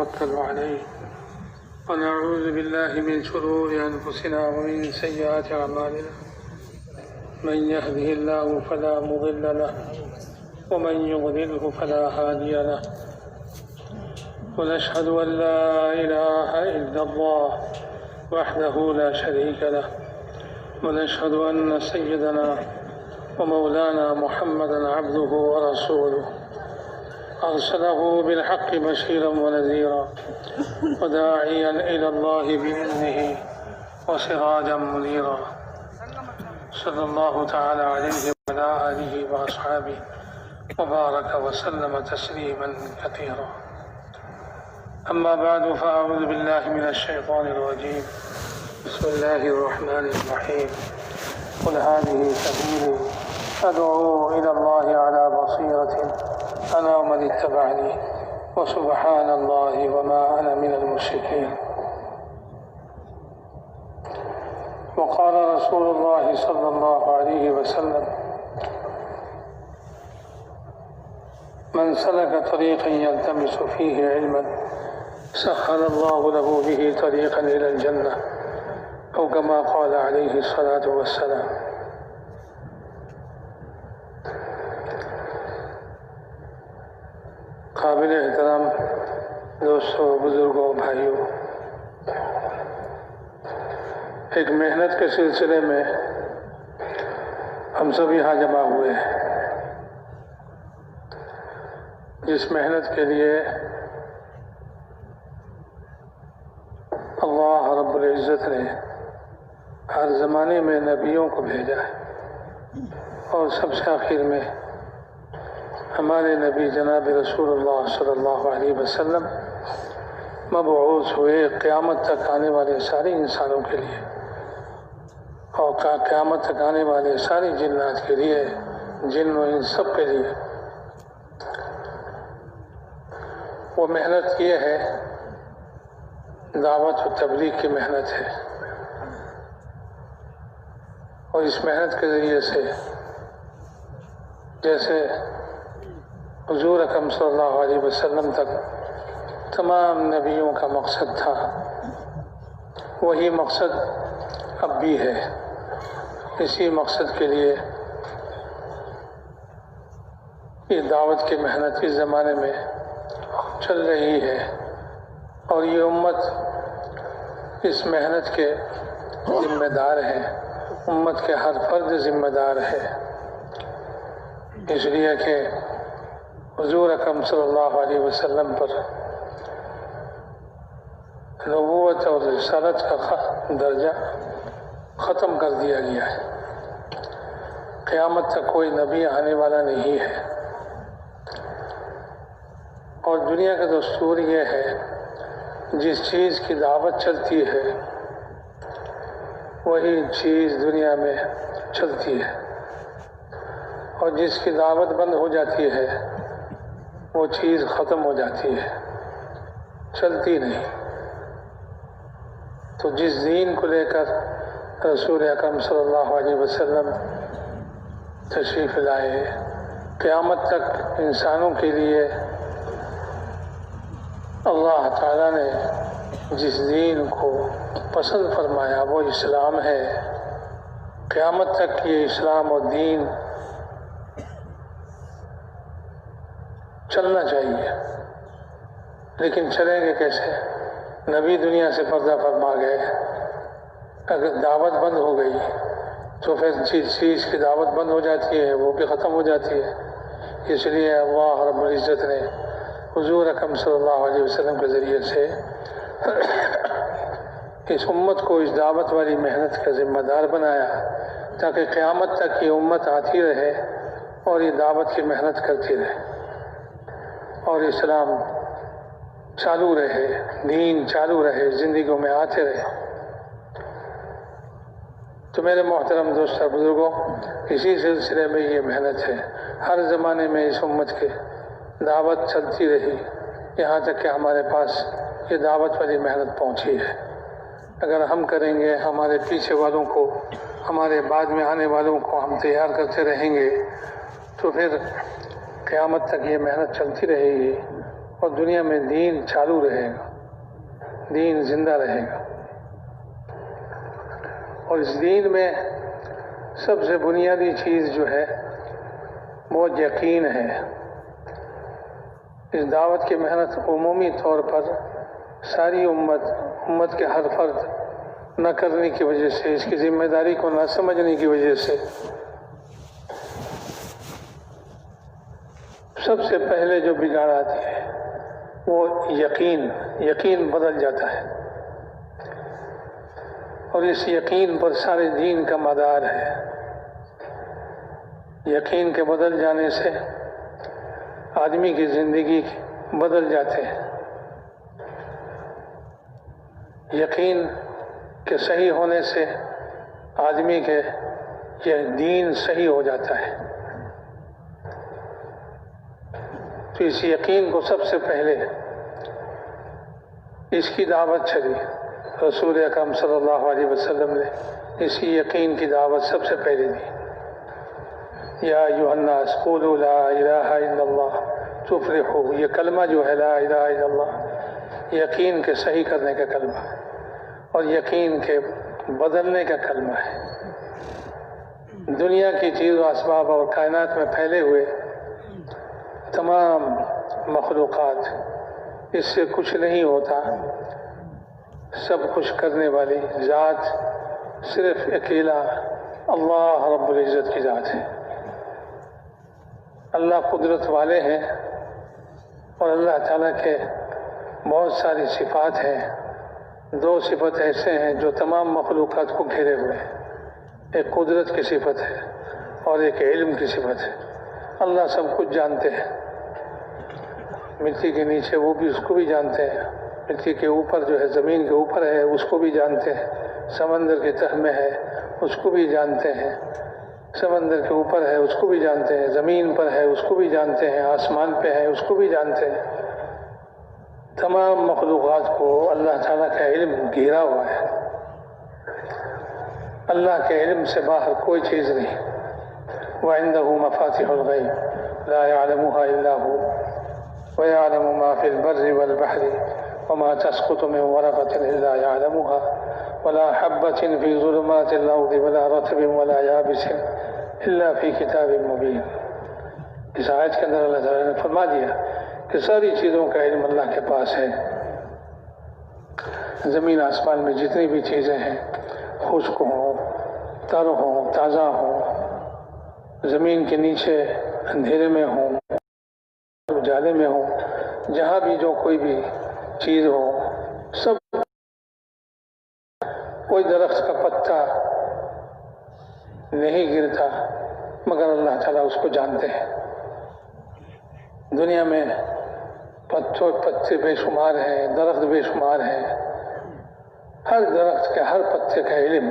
ونتوكل عليه ونعوذ بالله من شرور أنفسنا ومن سيئات أعمالنا من يهده الله فلا مضل له ومن يضلله فلا هادي له ونشهد أن لا إله إلا الله وحده لا شريك له ونشهد أن سيدنا ومولانا محمدا عبده ورسوله أرسله بالحق بشيرا ونذيرا وداعيا إلى الله بإذنه وسراجا منيرا صلى الله تعالى عليه وعلى آله وأصحابه وبارك وسلم تسليما كثيرا. أما بعد فأعوذ بالله من الشيطان الرجيم. بسم الله الرحمن الرحيم. قل هذه سبيلي أدعو إلى الله على بصيرة أنا ومن اتبعني وسبحان الله وما أنا من المشركين. وقال رسول الله صلى الله عليه وسلم: من سلك طريقا يلتمس فيه علما سهل الله له به طريقا إلى الجنة أو كما قال عليه الصلاة والسلام. قابل احترام دوستوں، بزرگوں، بھائیوں، ایک محنت کے سلسلے میں ہم سب یہاں جمع ہوئے ہیں، جس محنت کے لیے اللہ رب العزت نے ہر زمانے میں نبیوں کو بھیجا ہے، اور سب سے آخر میں ہمارے نبی جناب رسول اللہ صلی اللہ علیہ وسلم مبعوث ہوئے قیامت تک آنے والے سارے انسانوں کے لیے، اور قیامت تک آنے والے ساری جنات کے لیے، جن و ان سب کے لیے. وہ محنت یہ ہے، دعوت و تبلیغ کی محنت ہے، اور اس محنت کے ذریعے سے جیسے حضور اکرم صلی اللہ علیہ وسلم تک تمام نبیوں کا مقصد تھا، وہی مقصد اب بھی ہے. اسی مقصد کے لیے یہ دعوت کی محنت اس زمانے میں چل رہی ہے، اور یہ امت اس محنت کے ذمہ دار ہے. امت کے ہر فرد ذمہ دار ہے، اس لیے کہ حضور اکرم صلی اللہ علیہ وسلم پر نبوت اور رسالت کا درجہ ختم کر دیا گیا ہے. قیامت تک کوئی نبی آنے والا نہیں ہے، اور دنیا کا دستور یہ ہے، جس چیز کی دعوت چلتی ہے وہی چیز دنیا میں چلتی ہے، اور جس کی دعوت بند ہو جاتی ہے وہ چیز ختم ہو جاتی ہے، چلتی نہیں. تو جس دین کو لے کر رسول اکرم صلی اللہ علیہ وسلم تشریف لائے، قیامت تک انسانوں کے لیے اللہ تعالیٰ نے جس دین کو پسند فرمایا وہ اسلام ہے. قیامت تک یہ اسلام اور دین چلنا چاہیے. لیکن چلیں گے کیسے؟ نبی دنیا سے پردہ فرما گئے، اگر دعوت بند ہو گئی تو پھر جس چیز کی دعوت بند ہو جاتی ہے وہ بھی ختم ہو جاتی ہے. اس لیے اللہ رب العزت نے حضور اکرم صلی اللہ علیہ وسلم کے ذریعے سے اس امت کو اس دعوت والی محنت کا ذمہ دار بنایا، تاکہ قیامت تک یہ امت آتی رہے اور یہ دعوت کی محنت کرتی رہے، اور اسلام چالو رہے، دین چالو رہے، زندگیوں میں آتے رہے. تو میرے محترم دوست اور بزرگوں، اسی سلسلے میں یہ محنت ہے. ہر زمانے میں اس امت کے دعوت چلتی رہی، یہاں تک کہ ہمارے پاس یہ دعوت والی محنت پہنچی ہے. اگر ہم کریں گے، ہمارے پیچھے والوں کو، ہمارے بعد میں آنے والوں کو ہم تیار کرتے رہیں گے، تو پھر قیامت تک یہ محنت چلتی رہے گی، اور دنیا میں دین چالو رہے گا، دین زندہ رہے گا۔ اور اس دین میں سب سے بنیادی چیز جو ہے وہ یقین ہے۔ اس دعوت کی محنت عمومی طور پر ساری امت کے ہر فرد نہ کرنے کی وجہ سے، اس کی ذمہ داری کو نہ سمجھنے کی وجہ سے سب سے پہلے جو بگاڑ آتی ہے وہ یقین بدل جاتا ہے، اور اس یقین پر سارے دین کا مدار ہے۔ یقین کے بدل جانے سے آدمی کی زندگی بدل جاتے ہیں۔ یقین کے صحیح ہونے سے آدمی کے یہ دین صحیح ہو جاتا ہے۔ تو اس یقین کو سب سے پہلے اس کی دعوت چلی، رسول اکرم صلی اللہ علیہ وسلم نے اسی یقین کی دعوت سب سے پہلے دی۔ یا ایھا الناس قولوا لا الہ الا اللہ تفلحوا، یہ کلمہ جو ہے لا الہ الا اللہ، یقین کے صحیح کرنے کا کلمہ ہے اور یقین کے بدلنے کا کلمہ ہے۔ دنیا کی چیز و اسباب اور کائنات میں پھیلے ہوئے تمام مخلوقات، اس سے کچھ نہیں ہوتا۔ سب کچھ کرنے والی ذات صرف اکیلا اللہ رب العزت کی ذات ہے۔ اللہ قدرت والے ہیں اور اللہ تعالیٰ کے بہت ساری صفات ہیں۔ دو صفت ایسے ہیں جو تمام مخلوقات کو گھیرے ہوئے ہیں، ایک قدرت کی صفت ہے اور ایک علم کی صفت ہے۔ اللہ سب کچھ جانتے ہیں، مٹی کے نیچے وہ بھی اس کو بھی جانتے ہیں، مٹی کے اوپر جو ہے زمین کے اوپر ہے اس کو بھی جانتے ہیں، سمندر کے تہ میں ہے اس کو بھی جانتے ہیں، سمندر کے اوپر ہے اس کو بھی جانتے ہیں، زمین پر ہے اس کو بھی جانتے ہیں، آسمان پہ ہے اس کو بھی جانتے ہیں۔ تمام مخلوقات کو اللہ تعالیٰ کا علم گھیرا ہوا ہے۔ اللہ کے علم سے باہر کوئی چیز نہیں۔ وَعِندَهُ مَفَاتِحُ الْغَيْبِ لَا يَعْلَمُهَا إِلَّا هُوَ وَيَعْلَمُ مَا فِي الْبَرِّ وَالْبَحْرِ وَمَا تَسْقُطُ مِنْ وَرَقَةٍ إِلَّا يَعْلَمُهَا وَلَا حَبَّةٍ فِي ظُلُمَاتِ الْأَرْضِ وَلَا رَطْبٍ وَلَا يَابِسٍ إِلَّا فِي كِتَابٍ مُبِينٍ۔ اس آیت کے اندر اللہ تعالیٰ نے فرما دیا کہ ساری چیزوں کا علم اللہ کے پاس ہے۔ زمین آسمان میں جتنی بھی چیزیں ہیں، خشک ہوں، تر ہوں، تازہ ہوں، زمین کے نیچے اندھیرے میں ہوں، اجالے میں ہوں، جہاں بھی جو کوئی بھی چیز ہو، سب کوئی درخت کا پتا نہیں گرتا مگر اللہ تعالیٰ اس کو جانتے ہیں۔ دنیا میں پتے بے شمار ہیں، درخت بے شمار ہیں، ہر درخت کے ہر پتے کا علم،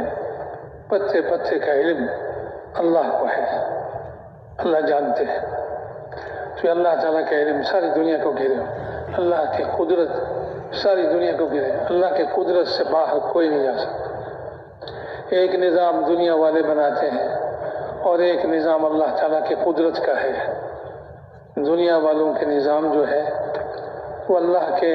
پتے کا علم اللہ کو ہے، اللہ جانتے ہیں۔ تو اللہ تعالیٰ کا علم ساری دنیا کو گھیرے، اللہ کی قدرت ساری دنیا کو گھیرے، اللہ کی قدرت سے باہر کوئی نہیں جا سکتا۔ ایک نظام دنیا والے بناتے ہیں اور ایک نظام اللہ تعالیٰ کی قدرت کا ہے۔ دنیا والوں کے نظام جو ہے وہ اللہ کے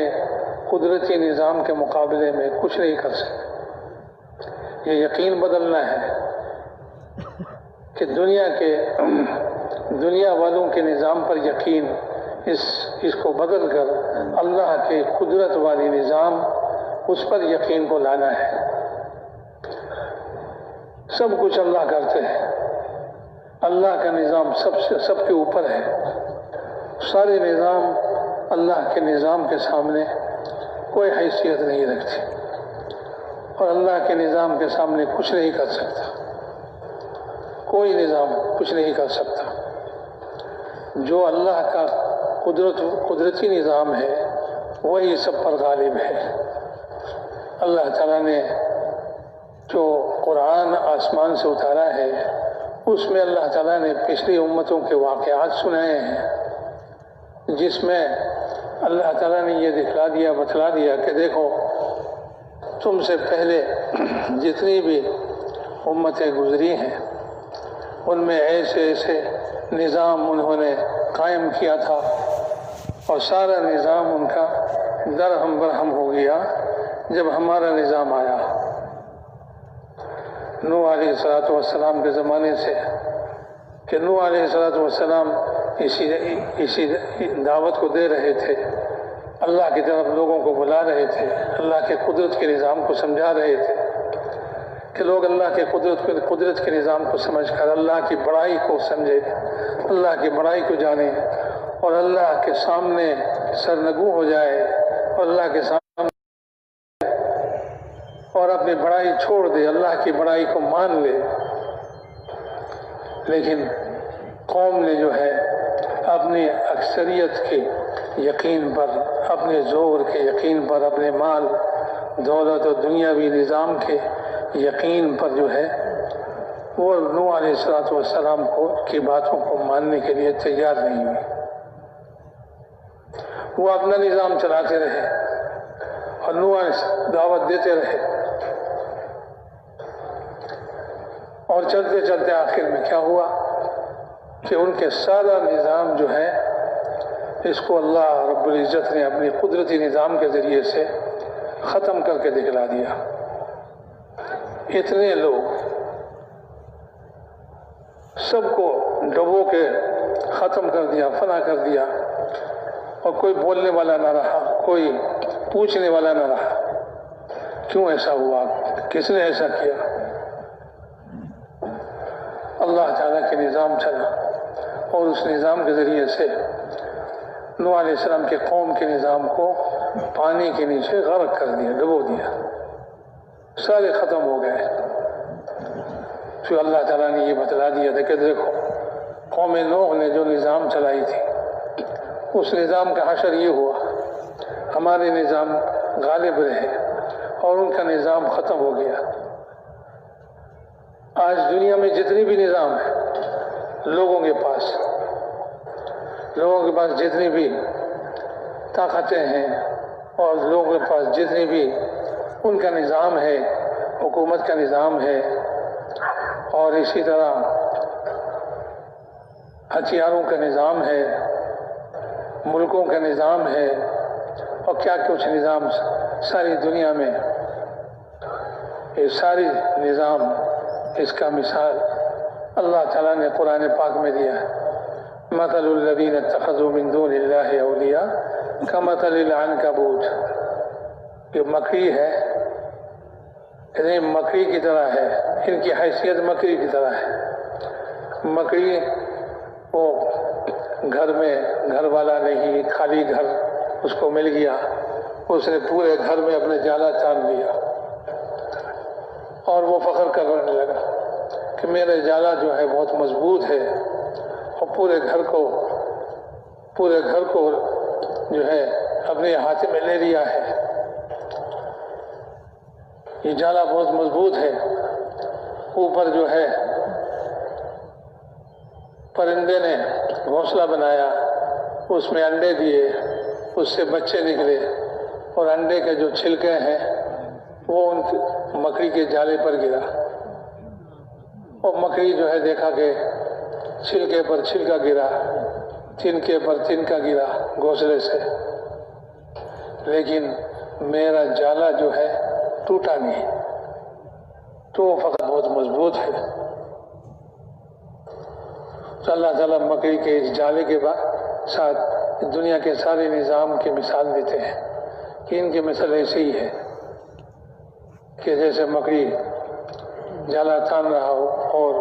قدرتی نظام کے مقابلے میں کچھ نہیں کر سکتے۔ یہ یقین بدلنا ہے کہ دنیا والوں کے نظام پر یقین، اس کو بدل کر اللہ کے قدرت والی نظام، اس پر یقین کو لانا ہے۔ سب کچھ اللہ کرتے ہیں، اللہ کا نظام سب کے اوپر ہے۔ سارے نظام اللہ کے نظام کے سامنے کوئی حیثیت نہیں رکھتی اور اللہ کے نظام کے سامنے کچھ نہیں کر سکتا، کوئی نظام کچھ نہیں کر سکتا۔ جو اللہ کا قدرتی نظام ہے وہی سب پر غالب ہے۔ اللہ تعالیٰ نے جو قرآن آسمان سے اتارا ہے اس میں اللہ تعالیٰ نے پچھلی امتوں کے واقعات سنائے ہیں، جس میں اللہ تعالیٰ نے یہ بتلا دیا کہ دیکھو تم سے پہلے جتنی بھی امتیں گزری ہیں ان میں ایسے نظام انہوں نے قائم کیا تھا اور سارا نظام ان کا درہم برہم ہو گیا جب ہمارا نظام آیا۔ نوح علیہ السلام کے زمانے سے کہ نوح علیہ السلام اسی دعوت کو دے رہے تھے، اللہ کی طرف لوگوں کو بلا رہے تھے، اللہ کے قدرت کے نظام کو سمجھا رہے تھے کہ لوگ اللہ کے قدرت کے نظام کو سمجھ کر اللہ کی بڑائی کو سمجھے، اللہ کی بڑائی کو جانے اور اللہ کے سامنے سرنگو ہو جائے اور اللہ کے سامنے اور اپنی بڑائی چھوڑ دے، اللہ کی بڑائی کو مان لے۔ لیکن قوم نے جو ہے اپنی اکثریت کے یقین پر، اپنے زور کے یقین پر، اپنے مال دولت اور دنیاوی نظام کے یقین پر جو ہے وہ نوح علیہ السلام کی باتوں کو ماننے کے لیے تیار نہیں ہوئی۔ وہ اپنا نظام چلاتے رہے اور نوح دعوت دیتے رہے، اور چلتے چلتے آخر میں کیا ہوا کہ ان کے سارا نظام جو ہے اس کو اللہ رب العزت نے اپنی قدرتی نظام کے ذریعے سے ختم کر کے دکھلا دیا۔ اتنے لوگ سب کو ڈبو کے ختم کر دیا، فنا کر دیا، اور کوئی بولنے والا نہ رہا، کوئی پوچھنے والا نہ رہا کیوں ایسا ہوا، کس نے ایسا کیا۔ اللہ تعالیٰ کے نظام چلا اور اس نظام کے ذریعے سے نوح علیہ السلام کے قوم کے نظام کو پانی کے نیچے غرق کر دیا، ڈبو دیا، سارے ختم ہو گئے۔ پھر اللہ تعالیٰ نے یہ بتلا دیا تھا کہ دیکھو قوم نوح نے جو نظام چلائی تھی اس نظام کا حشر یہ ہوا، ہمارے نظام غالب رہے اور ان کا نظام ختم ہو گیا۔ آج دنیا میں جتنی بھی نظام ہے، لوگوں کے پاس جتنی بھی طاقتیں ہیں اور لوگوں کے پاس جتنی بھی ان کا نظام ہے، حکومت کا نظام ہے، اور اسی طرح ہتھیاروں کا نظام ہے، ملکوں کا نظام ہے، اور کیا کچھ نظام ساری دنیا میں، یہ ساری نظام اس کا مثال اللہ تعالیٰ نے قرآن پاک میں دیا ہے۔ مثل الذین اتخذوا من دون اللہ اولیاء کمثل العنکبوت، یہ مکڑی ہے، یہ مکڑی کی طرح ہے، ان کی حیثیت مکڑی کی طرح ہے۔ مکڑی وہ گھر میں گھر والا نہیں، خالی گھر اس کو مل گیا، اس نے پورے گھر میں اپنے جالا تان لیا اور وہ فخر کرنے لگا کہ میرا جالا جو ہے بہت مضبوط ہے، اور پورے گھر کو جو ہے اپنے ہاتھ میں لے لیا ہے، یہ جالا بہت مضبوط ہے۔ اوپر جو ہے پرندے نے گھونسلہ بنایا، اس میں انڈے دیے، اس سے بچے نکلے، اور انڈے کے جو چھلکے ہیں وہ ان مکڑی کے جالے پر گرا، اور مکڑی جو ہے دیکھا کہ چھلکے پر چھلکا گرا، تنکے پر تنکا گرا گھونسلے سے، لیکن میرا جالا جو ہے ٹوٹا نہیں، تو وہ فقط بہت مضبوط ہے۔ تو اللہ تعالیٰ مکڑی کے اس جالے کے ساتھ دنیا کے سارے نظام کی مثال دیتے ہیں کہ ان کی مثال ایسے ہی ہے کہ جیسے مکڑی جالا تان رہا ہو اور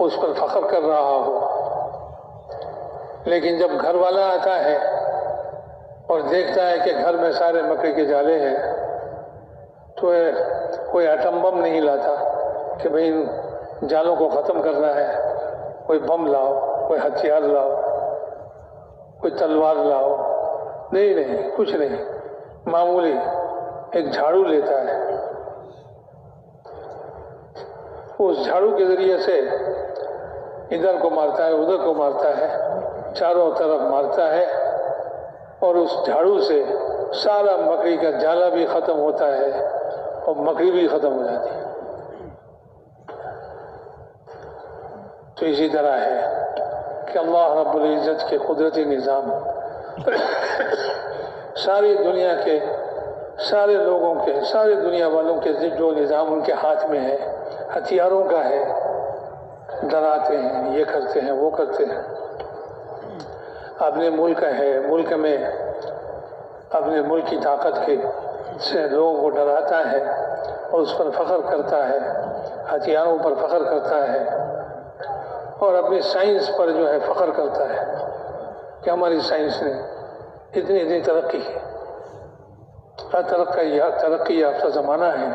اس پر فخر کر رہا ہو، لیکن جب گھر والا آتا ہے اور دیکھتا ہے کہ گھر میں سارے مکڑی کے جالے ہیں، تو کوئی ایٹم بم نہیں لاتا کہ بھئی ان جالوں کو ختم کرنا ہے، کوئی بم لاؤ، کوئی ہتھیار لاؤ، کوئی تلوار لاؤ، نہیں، کچھ نہیں، معمولی ایک جھاڑو لیتا ہے، اس جھاڑو کے ذریعے سے ادھر کو مارتا ہے، ادھر کو مارتا ہے، چاروں طرف مارتا ہے، اور اس جھاڑو سے سارا مکڑی کا جالا بھی ختم ہوتا ہے اور مکڑی بھی ختم ہو جاتی ہے۔ تو اسی طرح ہے کہ اللہ رب العزت کے قدرتی نظام ساری دنیا کے سارے لوگوں کے ساری دنیا والوں کے جو نظام ان کے ہاتھ میں ہے ہتھیاروں کا ہے، ڈراتے ہیں، یہ کرتے ہیں وہ کرتے ہیں۔ اپنے ملک ہے، ملک میں اپنے ملک کی طاقت کے سے لوگوں کو ڈراتا ہے اور اس پر فخر کرتا ہے، ہتھیاروں پر فخر کرتا ہے، اور اپنی سائنس پر جو ہے فخر کرتا ہے کہ ہماری سائنس نے اتنی ترقی کی۔ ترقی یافتہ زمانہ ہے،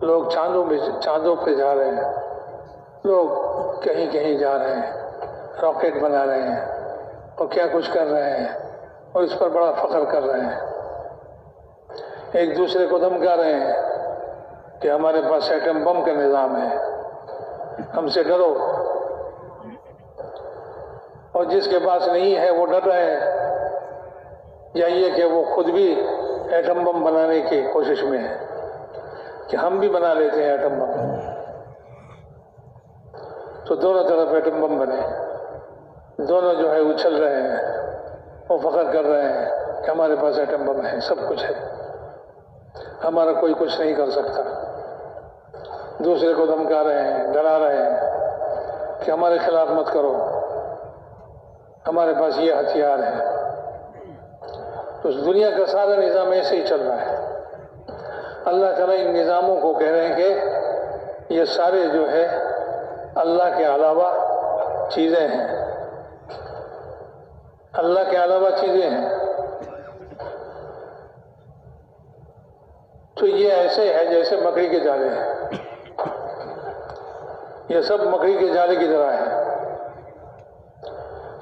لوگ چاندوں پہ جا رہے ہیں، لوگ کہیں جا رہے ہیں، راکٹ بنا رہے ہیں اور کیا کچھ کر رہے ہیں اور اس پر بڑا فخر کر رہے ہیں۔ ایک دوسرے کو دھمکا رہے ہیں کہ ہمارے پاس ایٹم بم کا نظام ہے، ہم سے ڈرو، اور جس کے پاس نہیں ہے وہ ڈر رہے ہیں، یا یہ کہ وہ خود بھی ایٹم بم بنانے کی کوشش میں ہے کہ ہم بھی بنا لیتے ہیں ایٹم بم۔ تو دونوں طرف ایٹم بم بنے، دونوں جو ہے اچھل رہے ہیں اور فخر کر رہے ہیں کہ ہمارے پاس ایٹم بم ہے، سب کچھ ہے، ہمارا کوئی کچھ نہیں کر سکتا۔ دوسرے کو دھمکا رہے ہیں، ڈرا رہے ہیں کہ ہمارے خلاف مت کرو، ہمارے پاس یہ ہتھیار ہے۔ تو اس دنیا کا سارا نظام ایسے ہی چل رہا ہے۔ اللہ تعالیٰ ان نظاموں کو کہہ رہے ہیں کہ یہ سارے جو ہے اللہ کے علاوہ چیزیں ہیں، اللہ کے علاوہ چیزیں ہیں۔ تو یہ ایسے ہے جیسے مکڑی کے جالے ہیں، یہ سب مکڑی کے جالے کی طرح ہے۔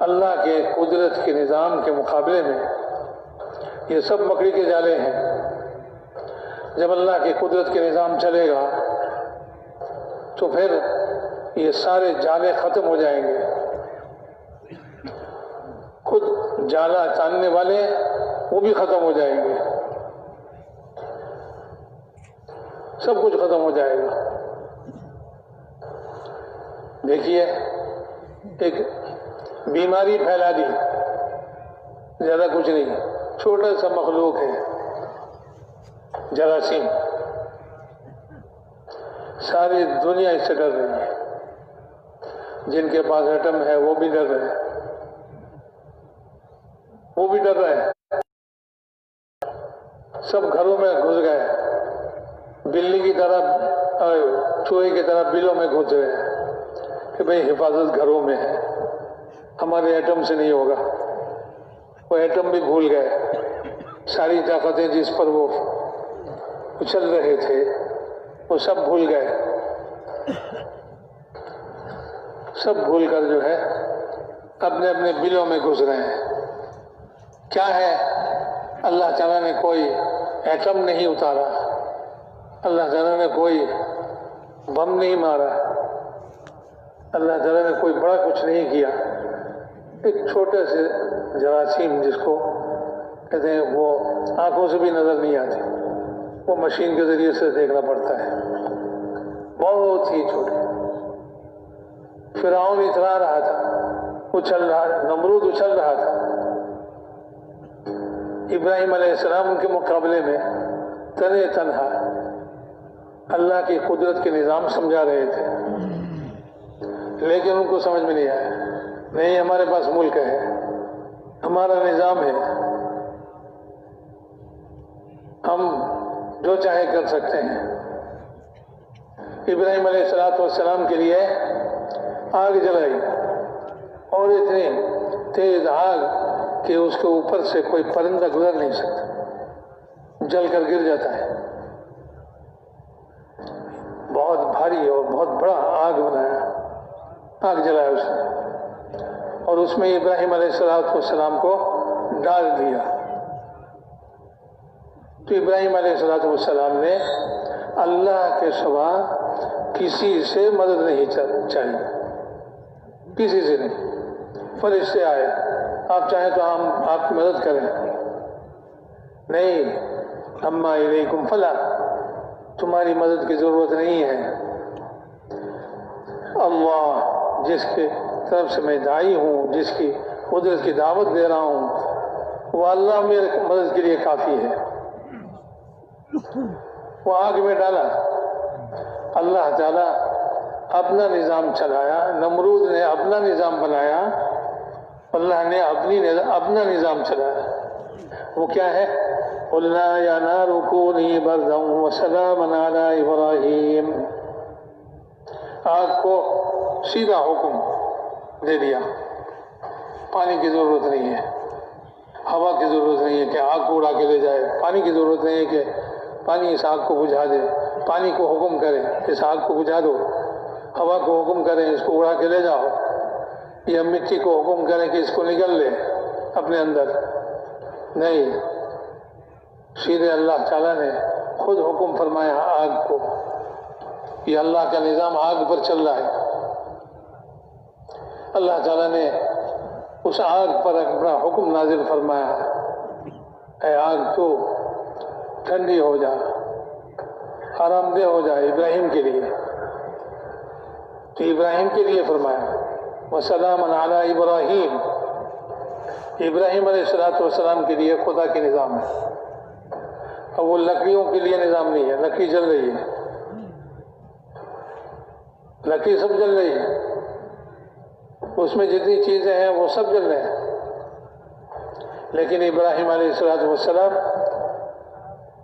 اللہ کے قدرت کے نظام کے مقابلے میں یہ سب مکڑی کے جالے ہیں۔ جب اللہ کی قدرت کے نظام چلے گا تو پھر یہ سارے جالے ختم ہو جائیں گے، خود جالا تاننے والے وہ بھی ختم ہو جائیں گے، سب کچھ ختم ہو جائے گا۔ دیکھیے ایک بیماری پھیلا دی، زیادہ کچھ نہیں، چھوٹا سا مخلوق ہے جراثیم، ساری دنیا اس سے ڈر رہی ہے، جن کے پاس ایٹم ہے وہ بھی ڈر رہے ہیں، وہ بھی ڈر رہے ہیں، سب گھروں میں گھس گئے، بلی کی طرح چوہے کی طرح بلوں میں گھس رہے ہیں کہ بھئی حفاظت گھروں میں ہے، ہمارے ایٹم سے نہیں ہوگا۔ وہ ایٹم بھی بھول گئے، ساری طاقتیں جس پر وہ اچھل رہے تھے وہ سب بھول گئے، سب بھول کر جو ہے اپنے اپنے بلوں میں گھس رہے ہیں۔ کیا ہے؟ اللہ تعالیٰ نے کوئی ایٹم نہیں اتارا، اللہ تعالیٰ نے کوئی بم نہیں مارا، اللہ تعالیٰ نے کوئی بڑا کچھ نہیں کیا۔ ایک چھوٹے سے جراثیم جس کو کہتے ہیں وہ آنکھوں سے بھی نظر نہیں آتی، وہ مشین کے ذریعے سے دیکھنا پڑتا ہے، بہت ہی چھوٹے۔ فرعون اترا رہا تھا، اچھل رہا، نمرود اچھل رہا تھا، ابراہیم علیہ السلام ان کے مقابلے میں تنے تنہا اللہ کی قدرت کے نظام سمجھا رہے تھے، لیکن ان کو سمجھ میں نہیں آیا۔ نہیں، ہمارے پاس ملک ہے، ہمارا نظام ہے، ہم جو چاہے کر سکتے ہیں۔ ابراہیم علیہ السلام کے لیے آگ جلائی، اور اتنی تیز آگ کہ اس کے اوپر سے کوئی پرندہ گزر نہیں سکتا، جل کر گر جاتا ہے۔ بہت بھاری اور بہت بڑا آگ بنایا، آگ جلایا اس نے، اور اس میں ابراہیم علیہ السلام کو ڈال دیا۔ تو ابراہیم علیہ السلام نے اللہ کے سوا کسی سے مدد نہیں چاہیے، کسی سے نہیں۔ فرشتے آئے، آپ چاہیں تو ہم آپ کی مدد کریں، نہیں، اما الیکم فلا، تمہاری مدد کی ضرورت نہیں ہے۔ اللہ جس کے طرف سے میں داعی ہوں، جس کی قدرت کی دعوت دے رہا ہوں، وہ اللہ میرے مدد کے لیے کافی ہے۔ وہ آگ میں ڈالا، اللہ تعالیٰ اپنا نظام چلایا، نمرود نے اپنا نظام بنایا، اللہ نے اپنا نظام چلایا۔ وہ کیا ہے؟ قُلْنَا يَا نَارُ كُونِي بَرْدًا وَسَلَامًا عَلَىٰ إِبْرَاهِيمَ، آگ کو سیدھا حکم دے دیا، پانی کی ضرورت نہیں ہے، ہوا کی ضرورت نہیں ہے کہ آگ کو اڑا کے لے جائے، پانی کی ضرورت نہیں ہے کہ پانی اس آگ کو بجھا دے، پانی کو حکم کرے اس آگ کو بجھا دو، ہوا کو حکم کریں اس کو اڑا کے لے جاؤ، یا مٹی کو حکم کریں کہ اس کو نگل لے اپنے اندر، نہیں، سیدھے اللہ تعالیٰ نے خود حکم فرمایا آگ کو۔ یہ اللہ کا نظام آگ پر چل رہا ہے۔ اللہ تعالیٰ نے اس آگ پر اپنا حکم نازل فرمایا، اے آگ تو ٹھنڈی ہو جا، آرام دہ ہو جائے ابراہیم کے لیے، تو ابراہیم کے لیے فرمایا وَسَلَامًا عَلَىٰ إِبْرَاهِيمَ، ابراہیم علیہ السلام کے لیے خدا کے نظام ہے۔ اب وہ لکڑیوں کے لیے نظام نہیں ہے، لکڑی جل رہی ہے، لکڑی سب جل رہی ہے، اس میں جتنی چیزیں ہیں وہ سب جل رہے ہیں، لیکن ابراہیم علیہ السلام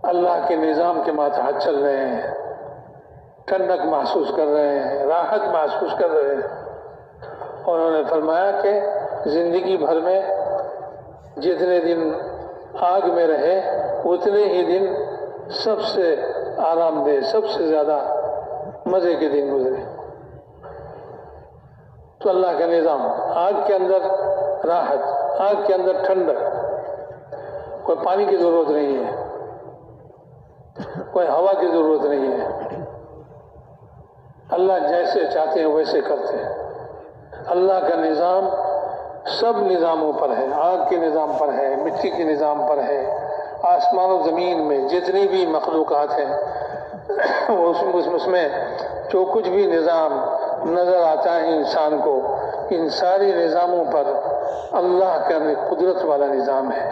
اللہ کے نظام کے ماتحت چل رہے ہیں، ٹھنڈک محسوس کر رہے ہیں، راحت محسوس کر رہے ہیں۔ اور انہوں نے فرمایا کہ زندگی بھر میں جتنے دن آگ میں رہے اتنے ہی دن سب سے آرام دہ، سب سے زیادہ مزے کے دن گزرے۔ تو اللہ کا نظام، آگ کے اندر راحت، آگ کے اندر ٹھنڈک، کوئی پانی کی ضرورت نہیں ہے، کوئی ہوا کی ضرورت نہیں ہے، اللہ جیسے چاہتے ہیں ویسے کرتے ہیں۔ اللہ کا نظام سب نظاموں پر ہے، آگ کے نظام پر ہے، مٹی کے نظام پر ہے، آسمان و زمین میں جتنی بھی مخلوقات ہیں اس میں جو کچھ بھی نظام نظر آتا ہے انسان کو، ان سارے نظاموں پر اللہ کا قدرت والا نظام ہے۔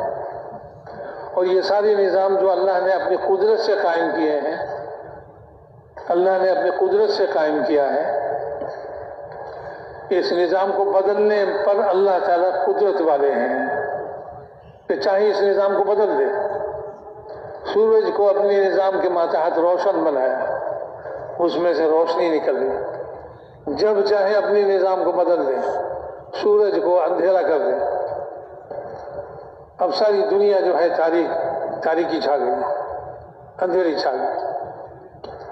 اور یہ سارے نظام جو اللہ نے اپنی قدرت سے قائم کیے ہیں، اللہ نے اپنی قدرت سے قائم کیا ہے، اس نظام کو بدلنے پر اللہ تعالیٰ قدرت والے ہیں کہ چاہے اس نظام کو بدل دے۔ سورج کو اپنے نظام کے ماتحت روشن بنایا، اس میں سے روشنی نکل گئی، جب چاہے اپنے نظام کو بدل دے، سورج کو اندھیرا کر دے۔ اب ساری دنیا جو ہے تاریکی چھا گئی، اندھیری چھا گئی،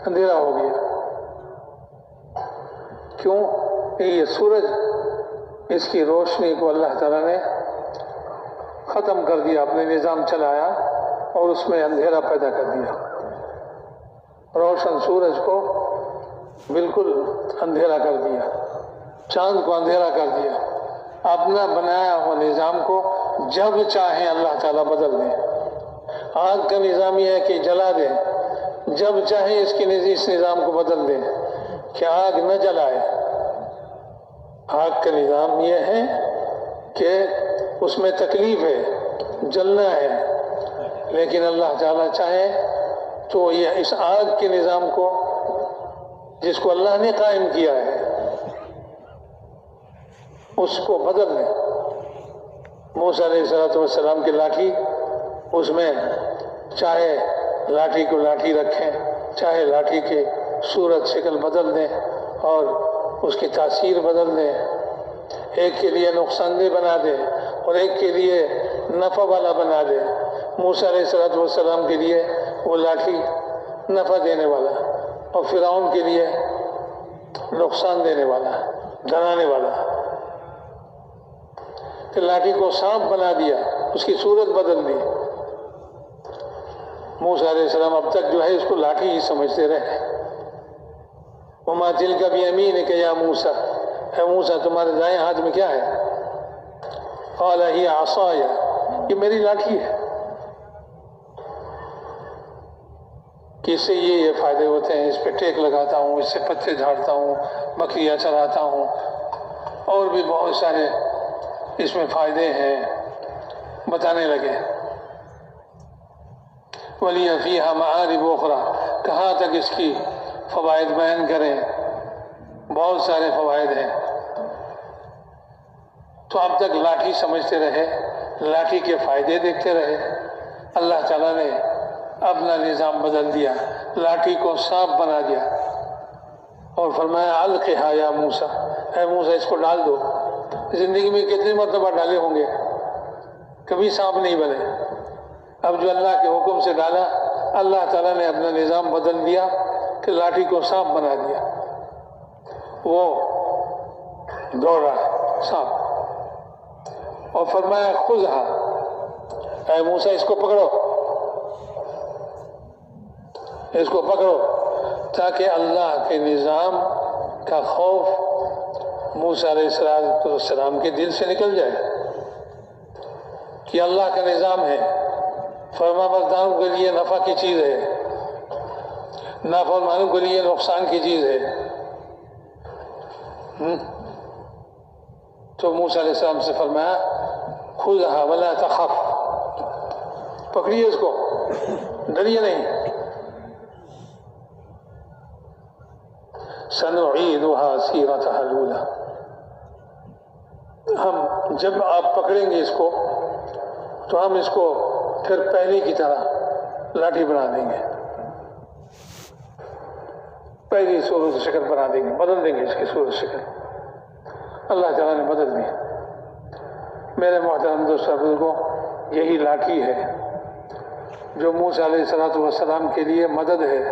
اندھیرا ہو گیا۔ کیوں؟ یہ سورج، اس کی روشنی کو اللہ تعالیٰ نے ختم کر دیا، اپنے نظام چلایا اور اس میں اندھیرا پیدا کر دیا، روشن سورج کو بالکل اندھیرا کر دیا، چاند کو اندھیرا کر دیا۔ اپنا بنایا ہوا نظام کو جب چاہیں اللہ تعالیٰ بدل دیں۔ آگ کا نظام یہ ہے کہ جلا دیں، جب چاہیں اس نظام کو بدل دیں کہ آگ نہ جلائے۔ آگ کا نظام یہ ہے کہ اس میں تکلیف ہے، جلنا ہے، لیکن اللہ تعالیٰ چاہے تو یہ اس آگ کے نظام کو جس کو اللہ نے قائم کیا ہے اس کو بدل دیں۔ موسیٰ علیہ السلام کی لاٹھی، اس میں چاہے لاٹھی کو لاٹھی رکھیں، چاہے لاٹھی کی صورت شکل بدل دیں اور اس کی تاثیر بدل دیں، ایک کے لیے نقصان دہ بنا دیں اور ایک کے لیے نفع والا بنا دیں۔ موسیٰ علیہ السلام کے لیے وہ لاٹھی نفع دینے والا اور فرعون کے لیے نقصان دینے والا، ڈرانے والا۔ کہ لاٹھی کو سانپ بنا دیا، اس کی صورت بدل دی۔ موسیٰ علیہ السلام اب تک جو ہے اس کو لاٹھی ہی سمجھتے رہے۔ وَمَا تِلْكَ بِيَمِينِكَ يَا مُوسَىٰ، اے موسیٰ تمہارے دائیں ہاتھ میں کیا ہے؟ قَالَ هِيَ عَصَايَ، یہ میری لاٹھی ہے۔ کہ اس سے یہ فائدے ہوتے ہیں، اس پہ ٹیک لگاتا ہوں، اس سے پتے جھاڑتا ہوں، بکریاں چراتا ہوں، اور بھی بہت سارے اس میں فائدے ہیں۔ بتانے لگے. وَلِيَ فِيهَا مَعَارِبُ أُخْرَى، کہاں تک اس کی فوائد بیان کریں، بہت سارے فوائد ہیں. تو اب تک لاٹھی سمجھتے رہے، لاٹھی کے فائدے دیکھتے رہے. اللہ تعالیٰ نے اپنا نظام بدل دیا، لاٹھی کو سانپ بنا دیا اور فرمایا القھا یا موسیٰ، اے موسیٰ اس کو ڈال دو. زندگی میں کتنی مرتبہ ڈالے ہوں گے، کبھی سانپ نہیں بنے. اب جو اللہ کے حکم سے ڈالا، اللہ تعالیٰ نے اپنا نظام بدل دیا کہ لاٹھی کو سانپ بنا دیا. وہ دوڑ رہا سانپ اور فرمایا خذھا، اے موسیٰ اس کو پکڑو، اس کو پکڑو، تاکہ اللہ کے نظام کا خوف موسیٰ علیہ السلام کے دل سے نکل جائے کہ اللہ کا نظام ہے، فرما برداروں کے لیے نفع کی چیز ہے، نافرمانوں کے لیے نقصان کی چیز ہے. تو موسیٰ علیہ السلام سے فرمایا خذھا ولا تخف، پکڑیے اس کو، ڈریے نہیں. سنعیدها سیرتها الاولی، ہم جب آپ پکڑیں گے اس کو تو ہم اس کو پھر پہلے کی طرح لاٹھی بنا دیں گے، پہلی صورت شکل بنا دیں گے، بدل دیں گے اس کی صورت شکل. اللہ تعالیٰ نے بدل دی. میرے محترم دوستو بزرگوں، یہی لاٹھی ہے جو موسیٰ علیہ السلام کے لیے مدد ہے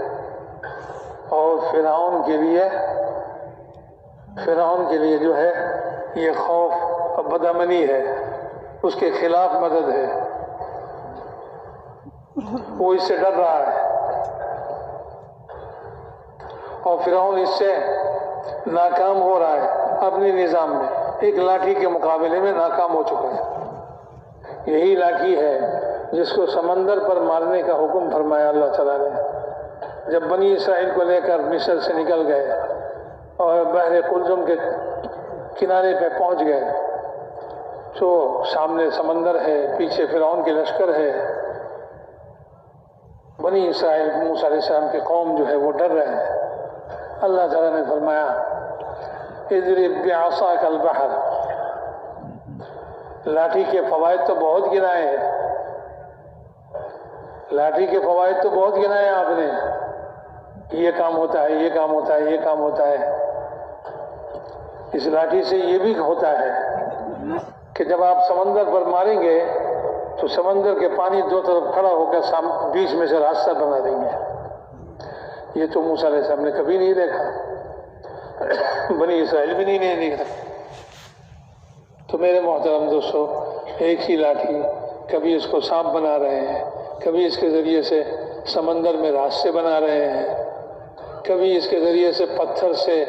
اور فرعون کے لیے جو ہے یہ خوف اور بدامنی ہے، اس کے خلاف مدد ہے. وہ اس سے ڈر رہا ہے اور فرعون اس سے ناکام ہو رہا ہے اپنے نظام میں، ایک لاٹھی کے مقابلے میں ناکام ہو چکا ہے. یہی لاٹھی ہے جس کو سمندر پر مارنے کا حکم فرمایا اللہ تعالیٰ نے جب بنی اسرائیل کو لے کر مصر سے نکل گئے اور بحر قلزم کے کنارے پہ پہنچ گئے. تو سامنے سمندر ہے، پیچھے فرعون کے لشکر ہے. بنی اسرائیل موسیٰ علیہ السلام کی قوم جو ہے وہ ڈر رہے ہیں. اللہ تعالیٰ نے فرمایا اضرب بعصاک البحر، لاٹھی کے فوائد تو بہت گنائے ہیں، لاٹھی کے فوائد تو بہت گنائے آپ نے، یہ کام ہوتا ہے، یہ کام ہوتا ہے، یہ کام ہوتا ہے. اس لاٹھی سے یہ بھی ہوتا ہے کہ جب آپ سمندر پر ماریں گے تو سمندر کے پانی دو طرف کھڑا ہو کر بیچ میں سے راستہ بنا دیں گے. یہ تو موسیٰ علیہ السلام نے کبھی نہیں دیکھا، بنی اسرائیل بھی نہیں دیکھا. تو میرے محترم دوستو، ایک ہی لاٹھی، کبھی اس کو سانپ بنا رہے ہیں، کبھی اس کے ذریعے سے سمندر میں راستے بنا رہے ہیں، کبھی اس کے ذریعے سے پتھر سے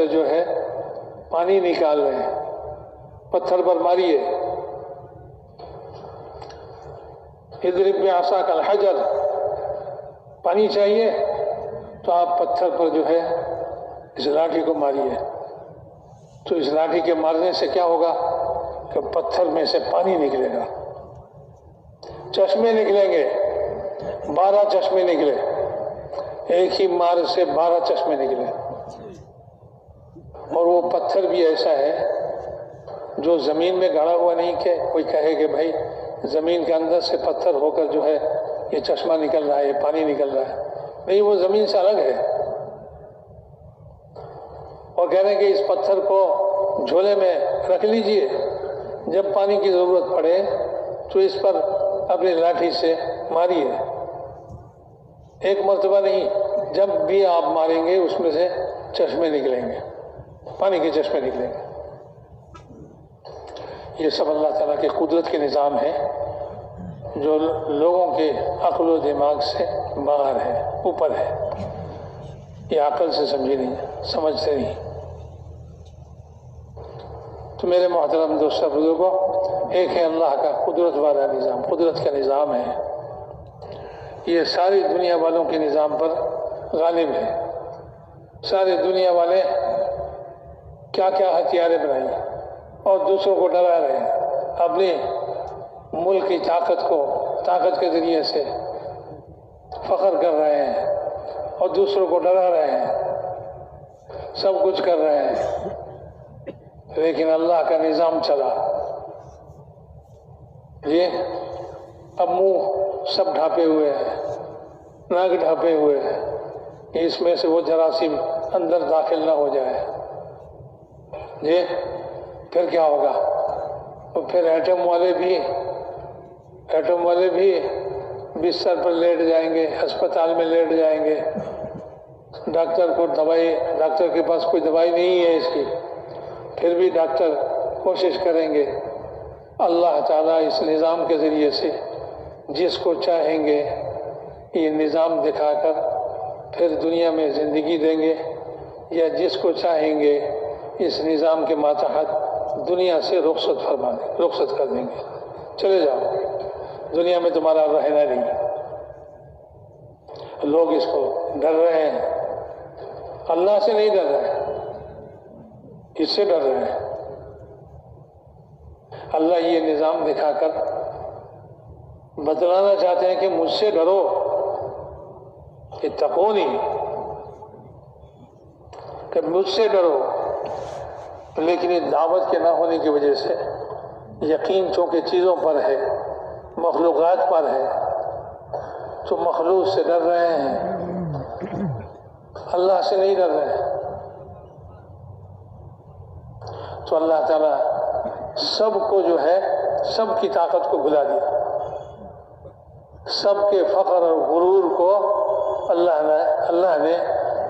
جو ہے پانی نکال رہے ہیں. پتھر پر ماریے، اضرب بعصاک الحجر، پانی چاہیے تو آپ پتھر پر جو ہے اس لاٹھی کو ماریے. تو اس لاٹھی کے مارنے سے کیا ہوگا کہ پتھر میں سے پانی نکلے گا، چشمے نکلیں گے، 12 چشمے نکلے، ایک ہی مار سے 12 چشمے نکلے. اور وہ پتھر بھی ایسا ہے جو زمین میں گڑا ہوا نہیں کہ کوئی کہے کہ بھائی زمین کے اندر سے پتھر ہو کر جو ہے یہ چشمہ نکل رہا ہے، یہ پانی نکل رہا ہے. نہیں، وہ زمین سے الگ ہے. اور کہہ رہے ہیں کہ اس پتھر کو جھولے میں رکھ لیجئے، جب پانی کی ضرورت پڑے تو اس پر اپنی لاٹھی سے ماریے. ایک مرتبہ نہیں، جب بھی آپ ماریں گے اس میں سے چشمے نکلیں گے، پانی کے چشمے نکلیں گے. یہ سب اللہ تعالیٰ کے قدرت کے نظام ہے جو لوگوں کے عقل و دماغ سے باہر ہے، اوپر ہے. یہ عقل سے سمجھتے نہیں. تو میرے محترم دوستو بزرگوں، ایک ہے اللہ کا قدرت والا نظام، قدرت کا نظام ہے. یہ ساری دنیا والوں کے نظام پر غالب ہے. ساری دنیا والے کیا کیا ہتھیاریں بنائی اور دوسروں کو ڈرا رہے ہیں. اپنے ملک کی طاقت کے ذریعے سے فخر کر رہے ہیں اور دوسروں کو ڈرا رہے ہیں، سب کچھ کر رہے ہیں، لیکن اللہ کا نظام چلا۔ یہ اب منہ سب ڈھانپے ہوئے ہیں، ناک ڈھانپے ہوئے ہیں، اس میں سے وہ جراثیم اندر داخل نہ ہو جائے۔ یہ پھر کیا ہوگا؟ اور پھر ایٹم والے بھی بستر پر لیٹ جائیں گے، ہسپتال میں لیٹ جائیں گے، ڈاکٹر کے پاس کوئی دوائی نہیں ہے اس کی، پھر بھی ڈاکٹر کوشش کریں گے۔ اللہ تعالیٰ اس نظام کے ذریعے سے جس کو چاہیں گے یہ نظام دکھا کر پھر دنیا میں زندگی دیں گے، یا جس کو چاہیں گے اس نظام کے ماتحت دنیا سے رخصت کر دیں گے، چلے جاؤ، دنیا میں تمہارا رہنا نہیں۔ لوگ اس کو ڈر رہے ہیں، اللہ سے نہیں ڈر رہے، اس سے ڈر رہے ہیں۔ اللہ یہ نظام دکھا کر بتلانا چاہتے ہیں کہ مجھ سے ڈرو، اتقونی، کہ مجھ سے ڈرو، لیکن یہ دعوت کے نہ ہونے کی وجہ سے یقین چونکہ چیزوں پر ہے، مخلوقات پر ہے، تو مخلوق سے ڈر رہے ہیں، اللہ سے نہیں ڈر رہے ہیں۔ تو اللہ تعالیٰ سب کو جو ہے سب کی طاقت کو بھلا دیا، سب کے فخر اور غرور کو اللہ نے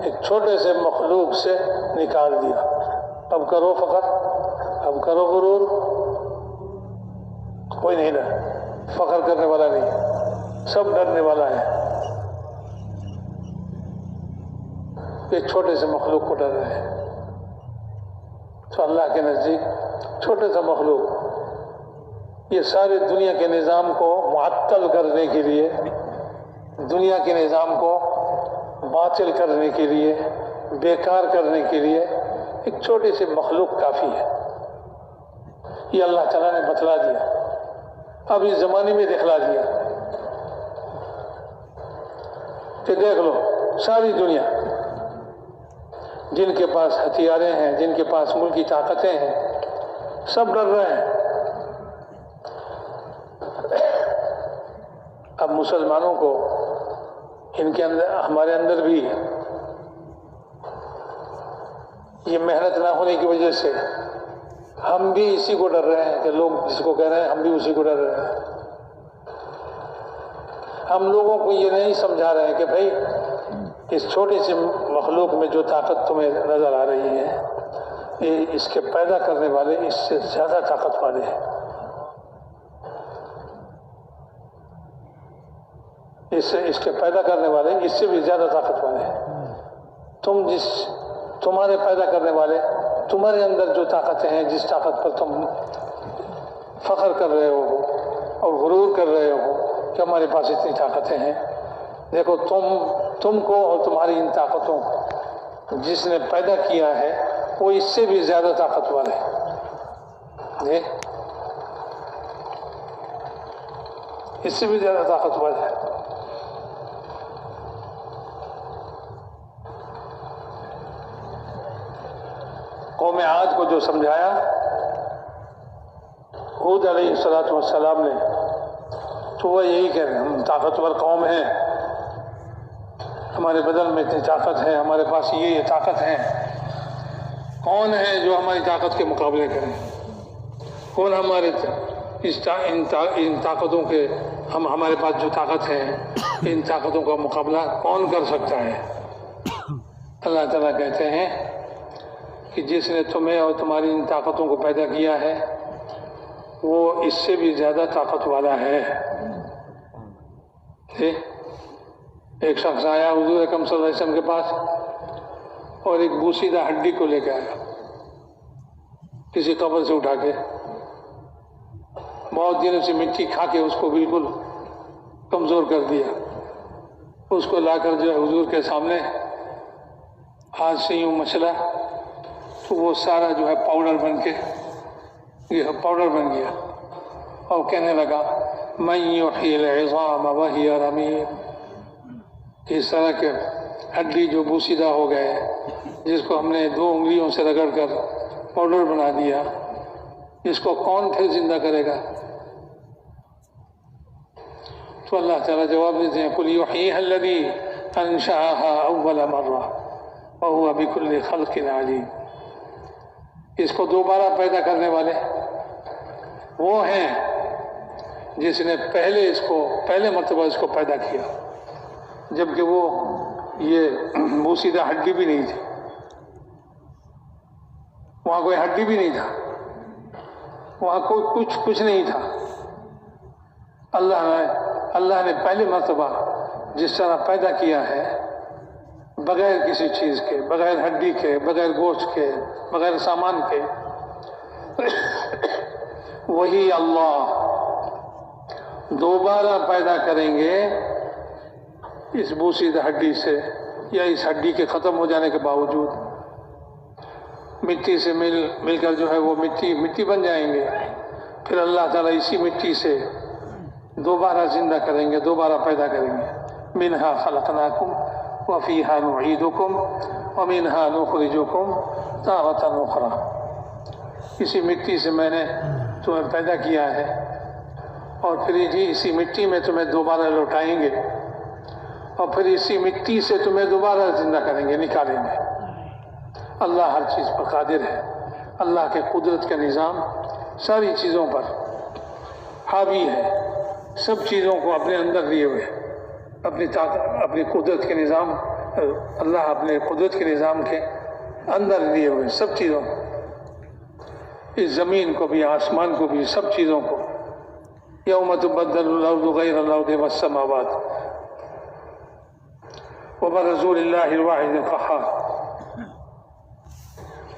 ایک چھوٹے سے مخلوق سے نکال دیا۔ اب کرو فخر، اب کرو غرور، کوئی نہیں ڈر، فخر کرنے والا نہیں، سب ڈرنے والا ہے۔ ایک چھوٹے سے مخلوق کو ڈر رہے ہیں۔ تو اللہ کے نزدیک چھوٹے سا مخلوق یہ سارے دنیا کے نظام کو معطل کرنے کے لیے، دنیا کے نظام کو باطل کرنے کے لیے، بیکار کرنے کے لیے ایک چھوٹی سی مخلوق کافی ہے۔ یہ اللہ تعالیٰ نے بتلا دیا، اب اس زمانے میں دکھلا دیا کہ دیکھ لو ساری دنیا، جن کے پاس ہتھیاریں ہیں، جن کے پاس ملکی طاقتیں ہیں، سب ڈر رہے ہیں۔ اب مسلمانوں کو ان کے اندر، ہمارے اندر بھی یہ محنت نہ ہونے کی وجہ سے ہم بھی اسی کو ڈر رہے ہیں کہ لوگ جس کو کہہ رہے ہیں ہم بھی اسی کو ڈر رہے ہیں۔ ہم لوگوں کو یہ نہیں سمجھا رہے ہیں کہ بھائی اس چھوٹی سی مخلوق میں جو طاقت تمہیں نظر آ رہی ہے، یہ اس کے پیدا کرنے والے اس سے زیادہ طاقت والے ہیں، اس کے پیدا کرنے والے اس سے بھی زیادہ طاقت والے ہیں۔ تمہارے پیدا کرنے والے، تمہارے اندر جو طاقتیں ہیں، جس طاقت پر تم فخر کر رہے ہو اور غرور کر رہے ہو کہ ہمارے پاس اتنی طاقتیں ہیں، دیکھو تم کو اور تمہاری ان طاقتوں کو جس نے پیدا کیا ہے وہ اس سے بھی زیادہ طاقت والے ہیں، اس سے بھی زیادہ طاقت والے ہیں۔ قوم عاد کو جو سمجھایا ہود علیہ السلام نے، تو وہ یہی کہہ رہے ہیں ہم طاقتور قوم ہیں، ہمارے بدن میں اتنی طاقت ہے، ہمارے پاس یہ طاقت ہے، کون ہے جو ہماری طاقت کے مقابلے کرے؟ کون ہمارے ان طاقتوں کے ہمارے پاس جو طاقت ہے ان طاقتوں کا مقابلہ کون کر سکتا ہے؟ اللہ تعالیٰ کہتے ہیں کہ جس نے تمہیں اور تمہاری ان طاقتوں کو پیدا کیا ہے وہ اس سے بھی زیادہ طاقت والا ہے۔ ایک شخص آیا حضور اکرم صلی اللہ علیہ وسلم کے پاس اور ایک بوسیدہ ہڈی کو لے کے آیا، کسی قبر سے اٹھا کے، بہت دنوں سے مٹی کھا کے اس کو بالکل کمزور کر دیا۔ اس کو لا کر جو ہے حضور کے سامنے ہاتھ سے یوں مچلا تو وہ سارا جو ہے پاؤڈر بن کے یہ پاؤڈر بن گیا، اور کہنے لگا من یحیی العظام وہی رمیم، اس طرح کے ہڈی جو بوسیدہ ہو گئے، جس کو ہم نے 2 انگلیوں سے رگڑ کر پاؤڈر بنا دیا، اس کو کون پھر زندہ کرے گا؟ تو اللہ تعالیٰ جواب دیتے ہیں قل یحییہا الذی انشأہا اول مرہ وہو بکل خلق علیم، اس کو دوبارہ پیدا کرنے والے وہ ہیں جس نے پہلے مرتبہ اس کو پیدا کیا، جبکہ وہ یہ بوسیدہ ہڈی بھی نہیں تھی، وہاں کوئی ہڈی بھی نہیں تھا، وہاں کوئی کچھ نہیں تھا۔ اللہ نے پہلی مرتبہ جس طرح پیدا کیا ہے، بغیر کسی چیز کے، بغیر ہڈی کے، بغیر گوشت کے، بغیر سامان کے، وہی اللہ دوبارہ پیدا کریں گے اس بوسیدہ ہڈی سے، یا اس ہڈی کے ختم ہو جانے کے باوجود مٹی سے مل کر جو ہے وہ مٹی بن جائیں گے، پھر اللہ تعالیٰ اسی مٹی سے دوبارہ زندہ کریں گے، دوبارہ پیدا کریں گے۔ منہا خلقناکم وفیہا نعیدکم ومنہا نخرجکم تارۃ اخری، اسی مٹی سے میں نے تمہیں پیدا کیا ہے، اور پھر اسی مٹی میں تمہیں دوبارہ لوٹائیں گے، اور پھر اسی مٹی سے تمہیں دوبارہ زندہ کریں گے، نکالیں گے۔ اللہ ہر چیز پر قادر ہے، اللہ کے قدرت کا نظام ساری چیزوں پر حاوی ہے، سب چیزوں کو اپنے اندر لیے ہوئے، اپنی قدرت کے نظام، اللہ اپنے قدرت کے نظام کے اندر لیے ہوئے سب چیزوں کو، اس زمین کو بھی، آسمان کو بھی، سب چیزوں کو۔ یوم تبدل الارض غیر الارض والسماوات وبرزوا للہ الواحد القہار،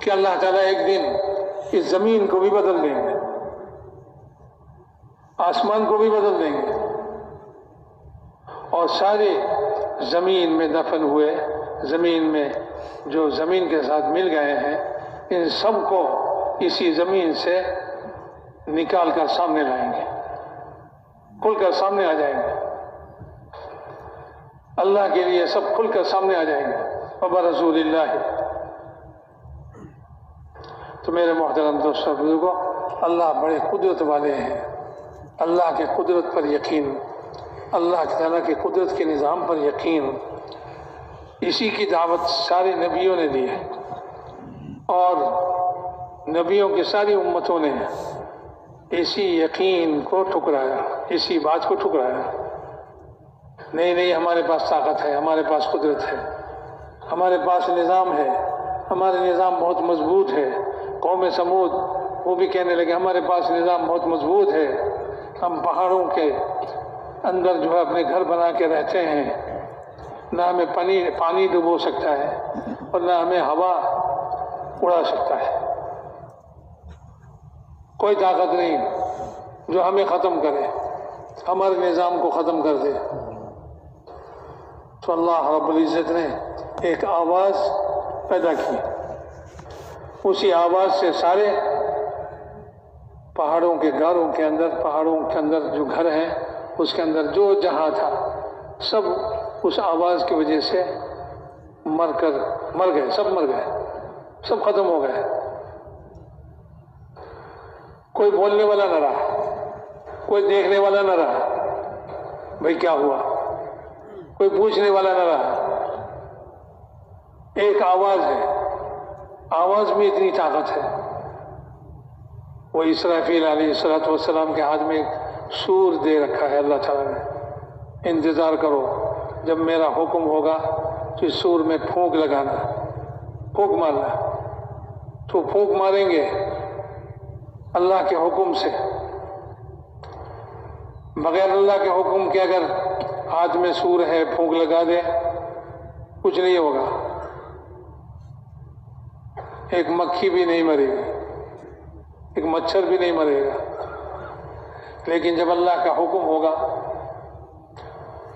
کہ اللہ تعالیٰ ایک دن اس زمین کو بھی بدل دیں گے، آسمان کو بھی بدل دیں گے، اور سارے زمین میں دفن ہوئے، زمین میں جو زمین کے ساتھ مل گئے ہیں، ان سب کو اسی زمین سے نکال کر سامنے لائیں گے، کھل کر سامنے آ جائیں گے، اللہ کے لیے سب کھل کر سامنے آ جائیں گے۔ وبرزوا للہ، تو میرے محترم دوستوں بزرگوں، اللہ بڑے قدرت والے ہیں، اللہ کے قدرت پر یقین، اللہ تعالیٰ کے قدرت کے نظام پر یقین، اسی کی دعوت سارے نبیوں نے دی ہے، اور نبیوں کی ساری امتوں نے اسی یقین کو ٹھکرایا، اسی بات کو ٹھکرایا۔ نہیں ہمارے پاس طاقت ہے، ہمارے پاس قدرت ہے، ہمارے پاس نظام ہے، ہمارا نظام بہت مضبوط ہے۔ قوم سمود وہ بھی کہنے لگے ہمارے پاس نظام بہت مضبوط ہے، ہم پہاڑوں کے اندر جو ہے اپنے گھر بنا کے رہتے ہیں، نہ ہمیں پانی ڈبو سکتا ہے اور نہ ہمیں ہوا اڑا سکتا ہے، کوئی طاقت نہیں جو ہمیں ختم کرے، ہمارے نظام کو ختم کر دے۔ تو اللہ رب العزت نے ایک آواز پیدا کی، اسی آواز سے سارے پہاڑوں کے غاروں کے اندر، پہاڑوں کے اندر جو گھر ہیں اس کے اندر جو جہاں تھا، سب اس آواز کی وجہ سے مر گئے، سب ختم ہو گئے، کوئی بولنے والا نہ رہا، کوئی دیکھنے والا نہ رہا، بھئی کیا ہوا، کوئی پوچھنے والا نہ رہا۔ ایک آواز ہے، آواز میں اتنی طاقت ہے۔ وہ اسرافیل علیہ السلام کے ہاتھ میں ایک سور دے رکھا ہے اللہ تعالیٰ نے، انتظار کرو، جب میرا حکم ہوگا تو اس سور میں پھونک لگانا، پھونک مارنا، تو پھونک ماریں گے اللہ کے حکم سے، بغیر اللہ کے حکم کے اگر ہاتھ میں سور ہے پھونک لگا دے کچھ نہیں ہوگا، ایک مکھی بھی نہیں مرے گی، ایک مچھر بھی نہیں مرے گا۔ لیکن جب اللہ کا حکم ہوگا،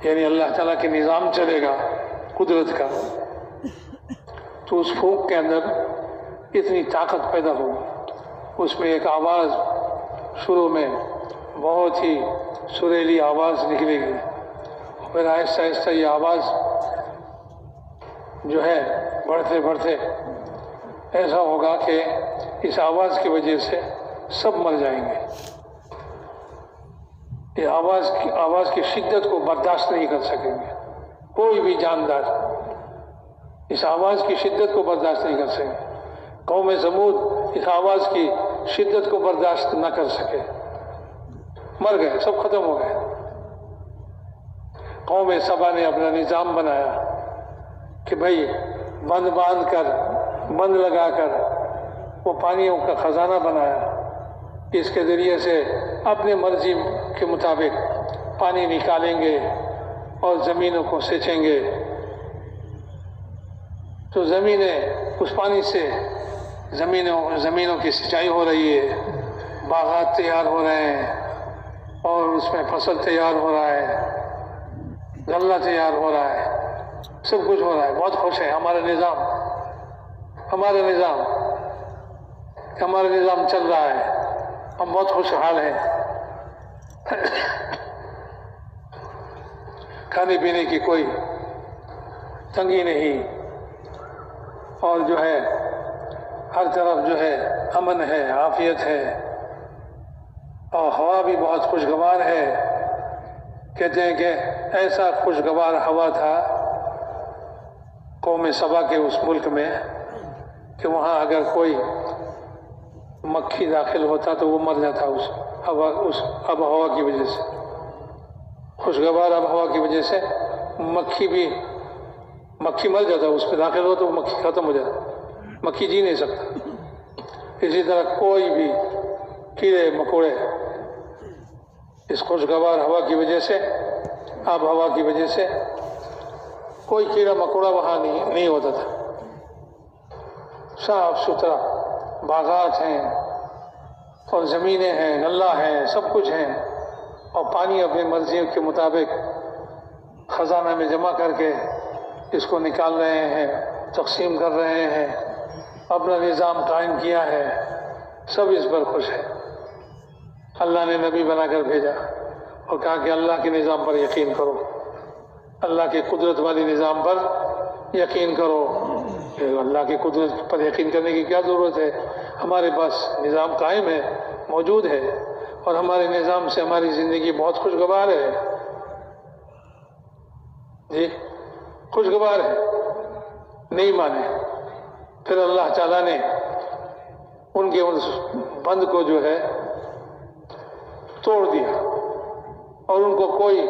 یعنی اللہ تعالیٰ کے نظام چلے گا قدرت کا، تو اس پھونک کے اندر اتنی طاقت پیدا ہوگی، اس میں ایک آواز شروع میں بہت ہی سریلی آواز نکلے گی، پھر آہستہ آہستہ یہ آواز جو ہے بڑھتے بڑھتے ایسا ہوگا کہ اس آواز کی وجہ سے سب مر جائیں گے۔ یہ آواز کی شدت کو برداشت نہیں کر سکیں گے، کوئی بھی جاندار اس آواز کی شدت کو برداشت نہیں کر سکے۔ قوم سمود اس آواز کی شدت کو برداشت نہ کر سکے، مر گئے، سب ختم ہو گئے۔ قوم سبا نے اپنا نظام بنایا کہ بھئی بند باندھ کر، بند لگا کر وہ پانیوں کا خزانہ بنایا، اس کے ذریعے سے اپنے مرضی کے مطابق پانی نکالیں گے اور زمینوں کو سینچیں گے، تو زمینیں اس پانی سے زمینوں کی سینچائی ہو رہی ہے، باغات تیار ہو رہے ہیں اور اس میں فصل تیار ہو رہا ہے، غلہ تیار ہو رہا ہے، سب کچھ ہو رہا ہے۔ بہت خوش ہے ہمارا نظام چل رہا ہے، ہم بہت خوشحال ہیں، کھانے پینے کی کوئی تنگی نہیں، اور جو ہے ہر طرف جو ہے امن ہے، عافیت ہے، اور ہوا بھی بہت خوشگوار ہے۔ کہتے ہیں کہ ایسا خوشگوار ہوا تھا قوم سبا کے اس ملک میں کہ وہاں اگر کوئی مکھی داخل ہوتا تو وہ مر جاتا اس آب و ہوا کی وجہ سے، خوشگوار آب و ہوا کی وجہ سے مکھی مر جاتا، اس پہ داخل ہو تو وہ مکھی ختم ہو جاتا، مکھی جی نہیں سکتا۔ اسی طرح کوئی بھی کیڑے مکوڑے اس خوشگوار ہوا کی وجہ سے، آب و ہوا کی وجہ سے کوئی کیڑا مکوڑا وہاں نہیں ہوتا تھا، صاف ستھرا باغات ہیں اور زمینیں ہیں، غلہ ہیں، سب کچھ ہیں، اور پانی اپنی مرضی کے مطابق خزانہ میں جمع کر کے اس کو نکال رہے ہیں، تقسیم کر رہے ہیں، اپنا نظام قائم کیا ہے، سب اس پر خوش ہے۔ اللہ نے نبی بنا کر بھیجا اور کہا کہ اللہ کے نظام پر یقین کرو، اللہ کے قدرت والی نظام پر یقین کرو۔ اللہ کی قدرت پر یقین کرنے کی کیا ضرورت ہے؟ ہمارے پاس نظام قائم ہے، موجود ہے، اور ہمارے نظام سے ہماری زندگی بہت خوشگوار ہے، جی خوشگوار ہے۔ نہیں مانے، پھر اللہ تعالیٰ نے ان کے اس بند کو جو ہے توڑ دیا، اور ان کو کوئی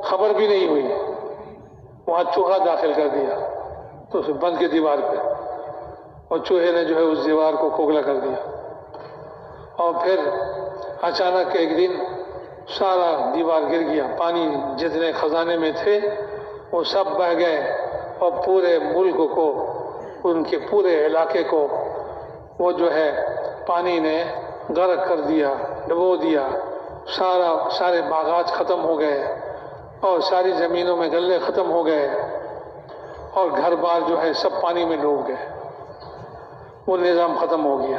خبر بھی نہیں ہوئی، وہاں چوہا داخل کر دیا تو اس بند کی دیوار پہ، اور چوہے نے جو ہے اس دیوار کو کھوکھلا کر دیا، اور پھر اچانک ایک دن سارا دیوار گر گیا، پانی جتنے خزانے میں تھے وہ سب بہہ گئے، اور پورے ملک کو، ان کے پورے علاقے کو وہ جو ہے پانی نے غرق کر دیا، ڈبو دیا، سارے باغات ختم ہو گئے، اور ساری زمینوں میں غلے ختم ہو گئے، اور گھر بار جو ہے سب پانی میں ڈوب گئے، وہ نظام ختم ہو گیا۔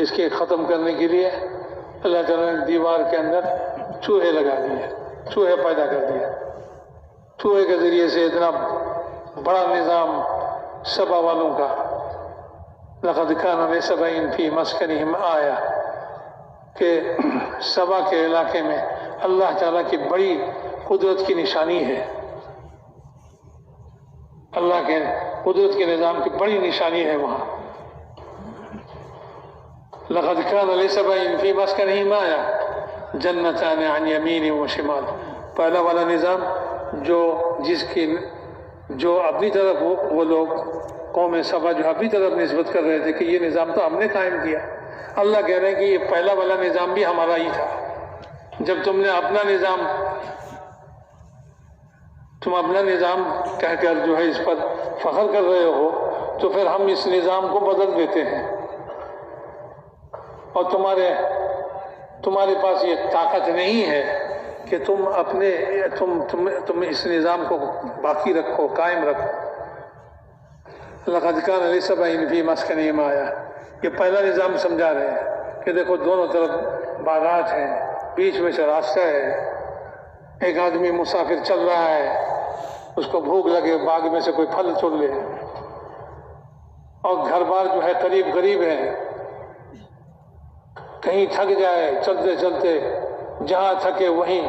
اس کے ختم کرنے کے لیے اللہ تعالیٰ نے دیوار کے اندر چوہے لگا دیے، چوہے پیدا کر دیے، چوہے کے ذریعے سے اتنا بڑا نظام سبا والوں کا، لقد کان لسبع فی مسکنہم آیہ، کہ سبا کے علاقے میں اللہ تعالیٰ کی بڑی قدرت کی نشانی ہے، اللہ کے قدرت کے نظام کی بڑی نشانی ہے وہاں۔ لقد کان لسبع فی مسکنہم آیہ جنتان عن یمین و شمال، پہلا والا نظام جو اپنی طرف وہ لوگ قوم سبا جو اپنی طرف نسبت کر رہے تھے کہ یہ نظام تو ہم نے قائم کیا، اللہ کہہ رہے ہیں کہ یہ پہلا والا نظام بھی ہمارا ہی تھا، جب تم نے اپنا نظام کہہ کر جو ہے اس پر فخر کر رہے ہو، تو پھر ہم اس نظام کو بدل دیتے ہیں، اور تمہارے پاس یہ طاقت نہیں ہے کہ تم اس نظام کو باقی رکھو، قائم رکھو۔ لقد کان لسبع فی مسکنہم آیہ، یہ پہلا نظام سمجھا رہے ہیں کہ دیکھو دونوں طرف باغات ہیں، بیچ میں سے راستہ ہے، ایک آدمی مسافر چل رہا ہے، اس کو بھوک لگے، باغ میں سے کوئی پھل چن لے، اور گھر بار جو ہے قریب قریب ہے، کہیں تھک جائے چلتے چلتے، جہاں تھکے وہیں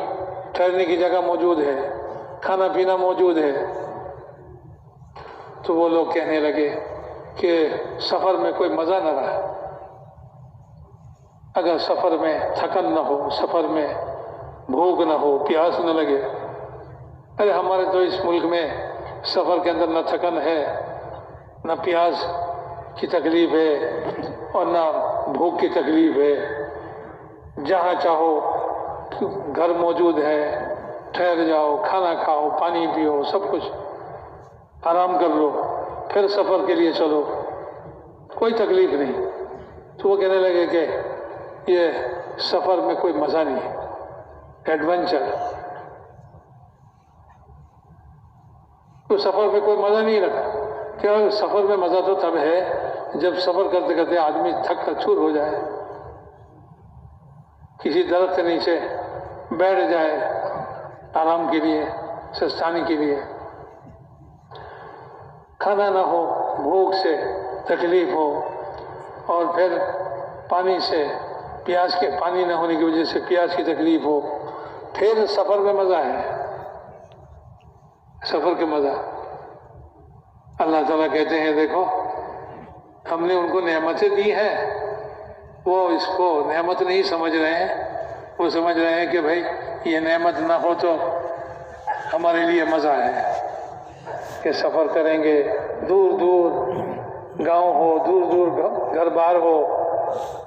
ٹھہرنے کی جگہ موجود ہے، کھانا پینا موجود ہے، تو وہ لوگ کہنے لگے کہ سفر میں کوئی مزہ نہ رہا، اگر سفر میں تھکن نہ ہو، سفر میں بھوک نہ ہو، پیاس نہ لگے۔ ارے ہمارے تو اس ملک میں سفر کے اندر نہ تھکن ہے، نہ پیاس کی تکلیف ہے، اور نہ بھوک کی تکلیف ہے، جہاں چاہو گھر موجود ہے، ٹھہر جاؤ، کھانا کھاؤ، پانی پیو، سب کچھ آرام کر لو، پھر سفر کے لیے چلو، کوئی تکلیف نہیں۔ تو وہ کہنے لگے کہ یہ سفر میں کوئی مزہ نہیں ہے، ایڈونچر، تو سفر میں کوئی مزہ نہیں رکھا۔ کیا سفر میں مزہ تو تب ہے جب سفر کرتے کرتے آدمی تھک کر چور ہو جائے، کسی درخت کے نیچے بیٹھ جائے آرام کے لیے، سستانے کے لیے، کھانا نہ ہو، بھوک سے تکلیف ہو، اور پھر پانی سے پانی نہ ہونے کی وجہ سے پیاس کی تکلیف ہو، پھر سفر میں مزہ ہے، سفر کے مزہ۔ اللہ تعالیٰ کہتے ہیں دیکھو ہم نے ان کو نعمتیں دی ہیں، وہ اس کو نعمت نہیں سمجھ رہے ہیں، وہ سمجھ رہے ہیں کہ بھائی یہ نعمت نہ ہو تو ہمارے لیے مزہ ہے کہ سفر کریں گے، دور دور گاؤں ہو، دور دور گھر بار ہو،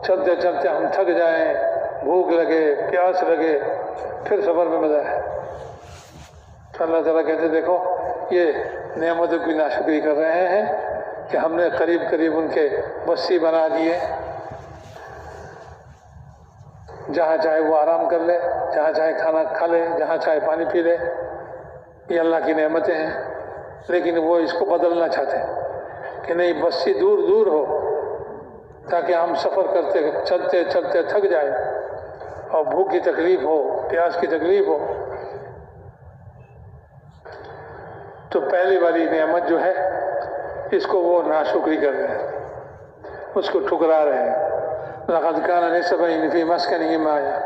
چلتے چلتے ہم تھک جائیں، بھوک لگے، پیاس لگے، پھر سفر میں مزہ ہے۔ تو اللہ تعالیٰ کہتے دیکھو یہ نعمتوں کی ناشکری کر رہے ہیں کہ ہم نے قریب قریب ان کے بستی بنا دیے، جہاں چاہے وہ آرام کر لے، جہاں چاہے کھانا کھا لے، جہاں چاہے پانی پی لے، یہ اللہ کی نعمتیں ہیں۔ لیکن وہ اس کو بدلنا چاہتے ہیں کہ نہیں، بستی دور دور ہو تاکہ ہم سفر کرتے چلتے چلتے تھک جائیں اور بھوک کی تکلیف ہو، پیاس کی تکلیف ہو۔ تو پہلی والی نعمت جو ہے اس کو وہ ناشکری کر رہے ہیں، اس کو ٹھکرا رہے ہیں۔ لقد كان لسبع في مسكنهم آية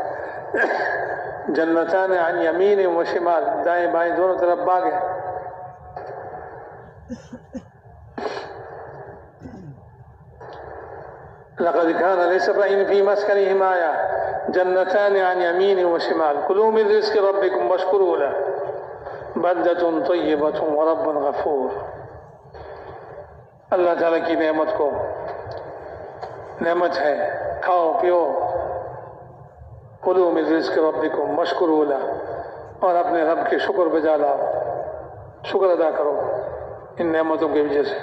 جنتان عن يمين وشمال، دائیں بائیں دونوں طرف باغ ہیں۔ لقد كان لسبع في مسكنهم آية جنتان عن يمين وشمال كلوا من رزق ربكم واشكروا له بلدة طيبة ورب غفور۔ اللہ تعالیٰ کی نعمت کو نعمت ہے، کھاؤ پیو، کلوا من رزق ربکم واشکروا لہ، اور اپنے رب کے شکر بجا لاؤ، شکر ادا کرو ان نعمتوں کی وجہ سے۔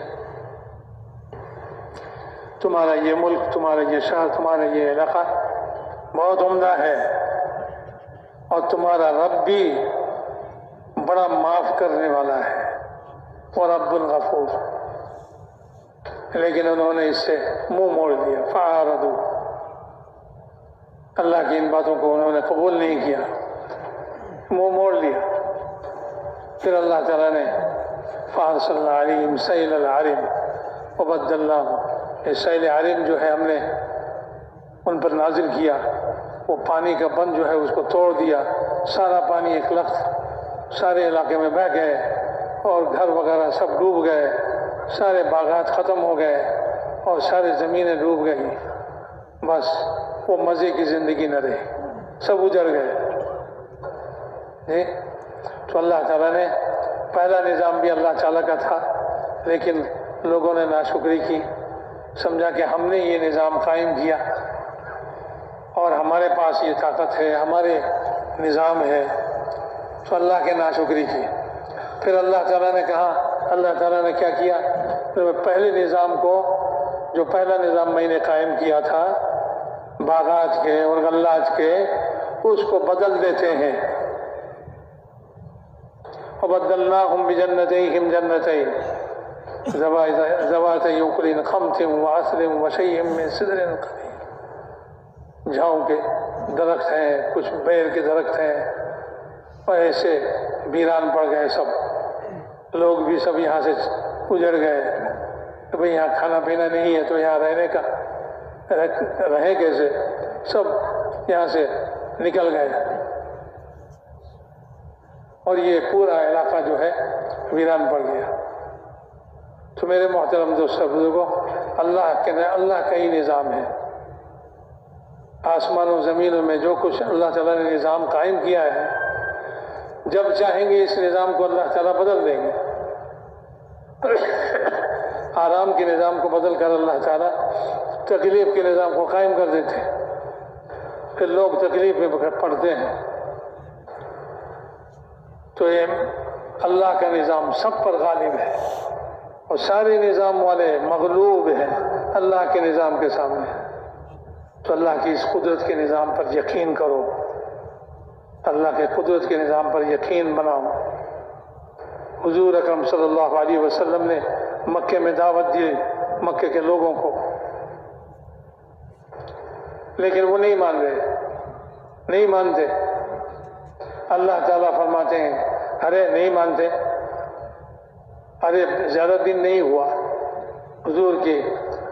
تمہارا یہ ملک، تمہارا یہ شہر، تمہارا یہ علاقہ بہت عمدہ ہے، اور تمہارا رب بھی بڑا معاف کرنے والا ہے، اور رب الغفور۔ لیکن انہوں نے اس سے منہ موڑ دیا، فاعرضوا، اللہ کی ان باتوں کو انہوں نے قبول نہیں کیا، منہ موڑ لیا۔ پھر اللہ تعالیٰ نے فارسلنا علیہم سیل العرم وبدلناہم، یہ سیل عرم جو ہے ہم نے ان پر نازل کیا، وہ پانی کا بند جو ہے اس کو توڑ دیا، سارا پانی ایک لخت سارے علاقے میں بہہ گئے، اور گھر وغیرہ سب ڈوب گئے، سارے باغات ختم ہو گئے، اور سارے زمینیں ڈوب گئی، بس وہ مزے کی زندگی نہ رہی، سب اجڑ گئے۔ تو اللہ تعالیٰ نے پہلا نظام بھی اللہ تعالیٰ کا تھا، لیکن لوگوں نے ناشکری کی، سمجھا کہ ہم نے یہ نظام قائم کیا اور ہمارے پاس یہ طاقت ہے، ہمارے نظام ہے، تو اللہ کے ناشکری کی۔ پھر اللہ تعالیٰ نے کہا، اللہ تعالیٰ نے کیا کیا، پہلے نظام کو، جو پہلا نظام میں نے قائم کیا تھا باغات کے اور غلات کے، اس کو بدل دیتے ہیں۔ وبدلناهم بجنتيهم جنتين ذواتي أكل خمط وعسل وشيء من سدر قليل، جھاؤں کے درخت ہیں، کچھ بیر کے درخت ہیں، اور ایسے ویران پڑ گئے، سب لوگ بھی سب یہاں سے اجڑ گئے کہ بھئی یہاں کھانا پینا نہیں ہے تو یہاں رہنے کا رہیں کیسے، سب یہاں سے نکل گئے اور یہ پورا علاقہ جو ہے ویران پڑ گیا۔ تو میرے محترم دوستو بزرگوں، اللہ کا ہی نظام ہے۔ آسمان و زمینوں میں جو کچھ اللہ تعالیٰ نے نظام قائم کیا ہے، جب چاہیں گے اس نظام کو اللہ تعالیٰ بدل دیں گے۔ آرام کے نظام کو بدل کر اللہ تعالیٰ تکلیف کے نظام کو قائم کر دیتے ہیں، پھر لوگ تکلیف میں پڑتے ہیں۔ تو یہ اللہ کا نظام سب پر غالب ہے اور سارے نظام والے مغلوب ہیں اللہ کے نظام کے سامنے۔ تو اللہ کی اس قدرت کے نظام پر یقین کرو، اللہ کے قدرت کے نظام پر یقین بناؤ۔ حضور اکرم صلی اللہ علیہ وسلم نے مکے میں دعوت دی مکے کے لوگوں کو، لیکن وہ نہیں مانتے۔ اللہ تعالیٰ فرماتے ہیں ارے نہیں مانتے، ارے زیادہ دن نہیں ہوا، حضور کی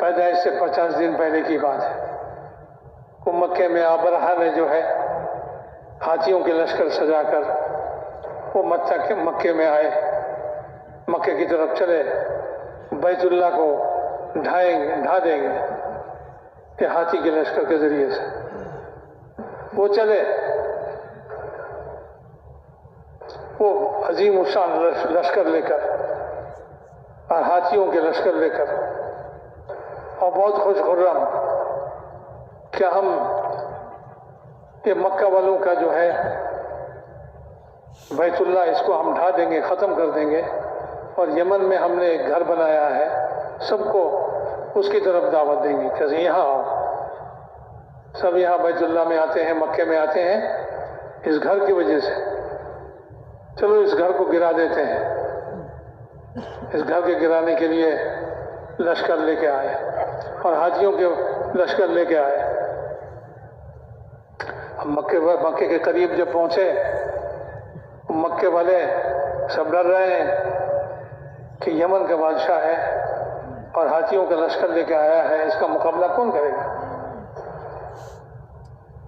پیدائش سے 50 دن پہلے کی بات ہے، وہ مکے میں ابرہہ نے جو ہے ہاتھیوں کے لشکر سجا کر وہ مکے میں آئے، مکے کی طرف چلے، بیت اللہ کو ڈھا دیں گے کہ ہاتھی کے لشکر کے ذریعے سے وہ چلے، وہ عظیم الشان لشکر لے کر اور ہاتھیوں کے لشکر لے کر، اور بہت خوش خرم کہ ہم یہ مکہ والوں کا جو ہے بیت اللہ اس کو ہم ڈھا دیں گے، ختم کر دیں گے، اور یمن میں ہم نے ایک گھر بنایا ہے، سب کو اس کی طرف دعوت دیں گے کہ یہاں آؤ، سب یہاں بیت اللہ میں آتے ہیں، مکے میں آتے ہیں اس گھر کی وجہ سے، چلو اس گھر کو گرا دیتے ہیں۔ اس گھر کے گرانے کے لیے لشکر لے کے آئے اور ہاتھیوں کے لشکر لے کے آئے۔ مکے کے قریب جب پہنچے، مکے والے سب ڈر رہے ہیں کہ یمن کا بادشاہ ہے اور ہاتھیوں کا لشکر لے کے آیا ہے، اس کا مقابلہ کون کرے گا؟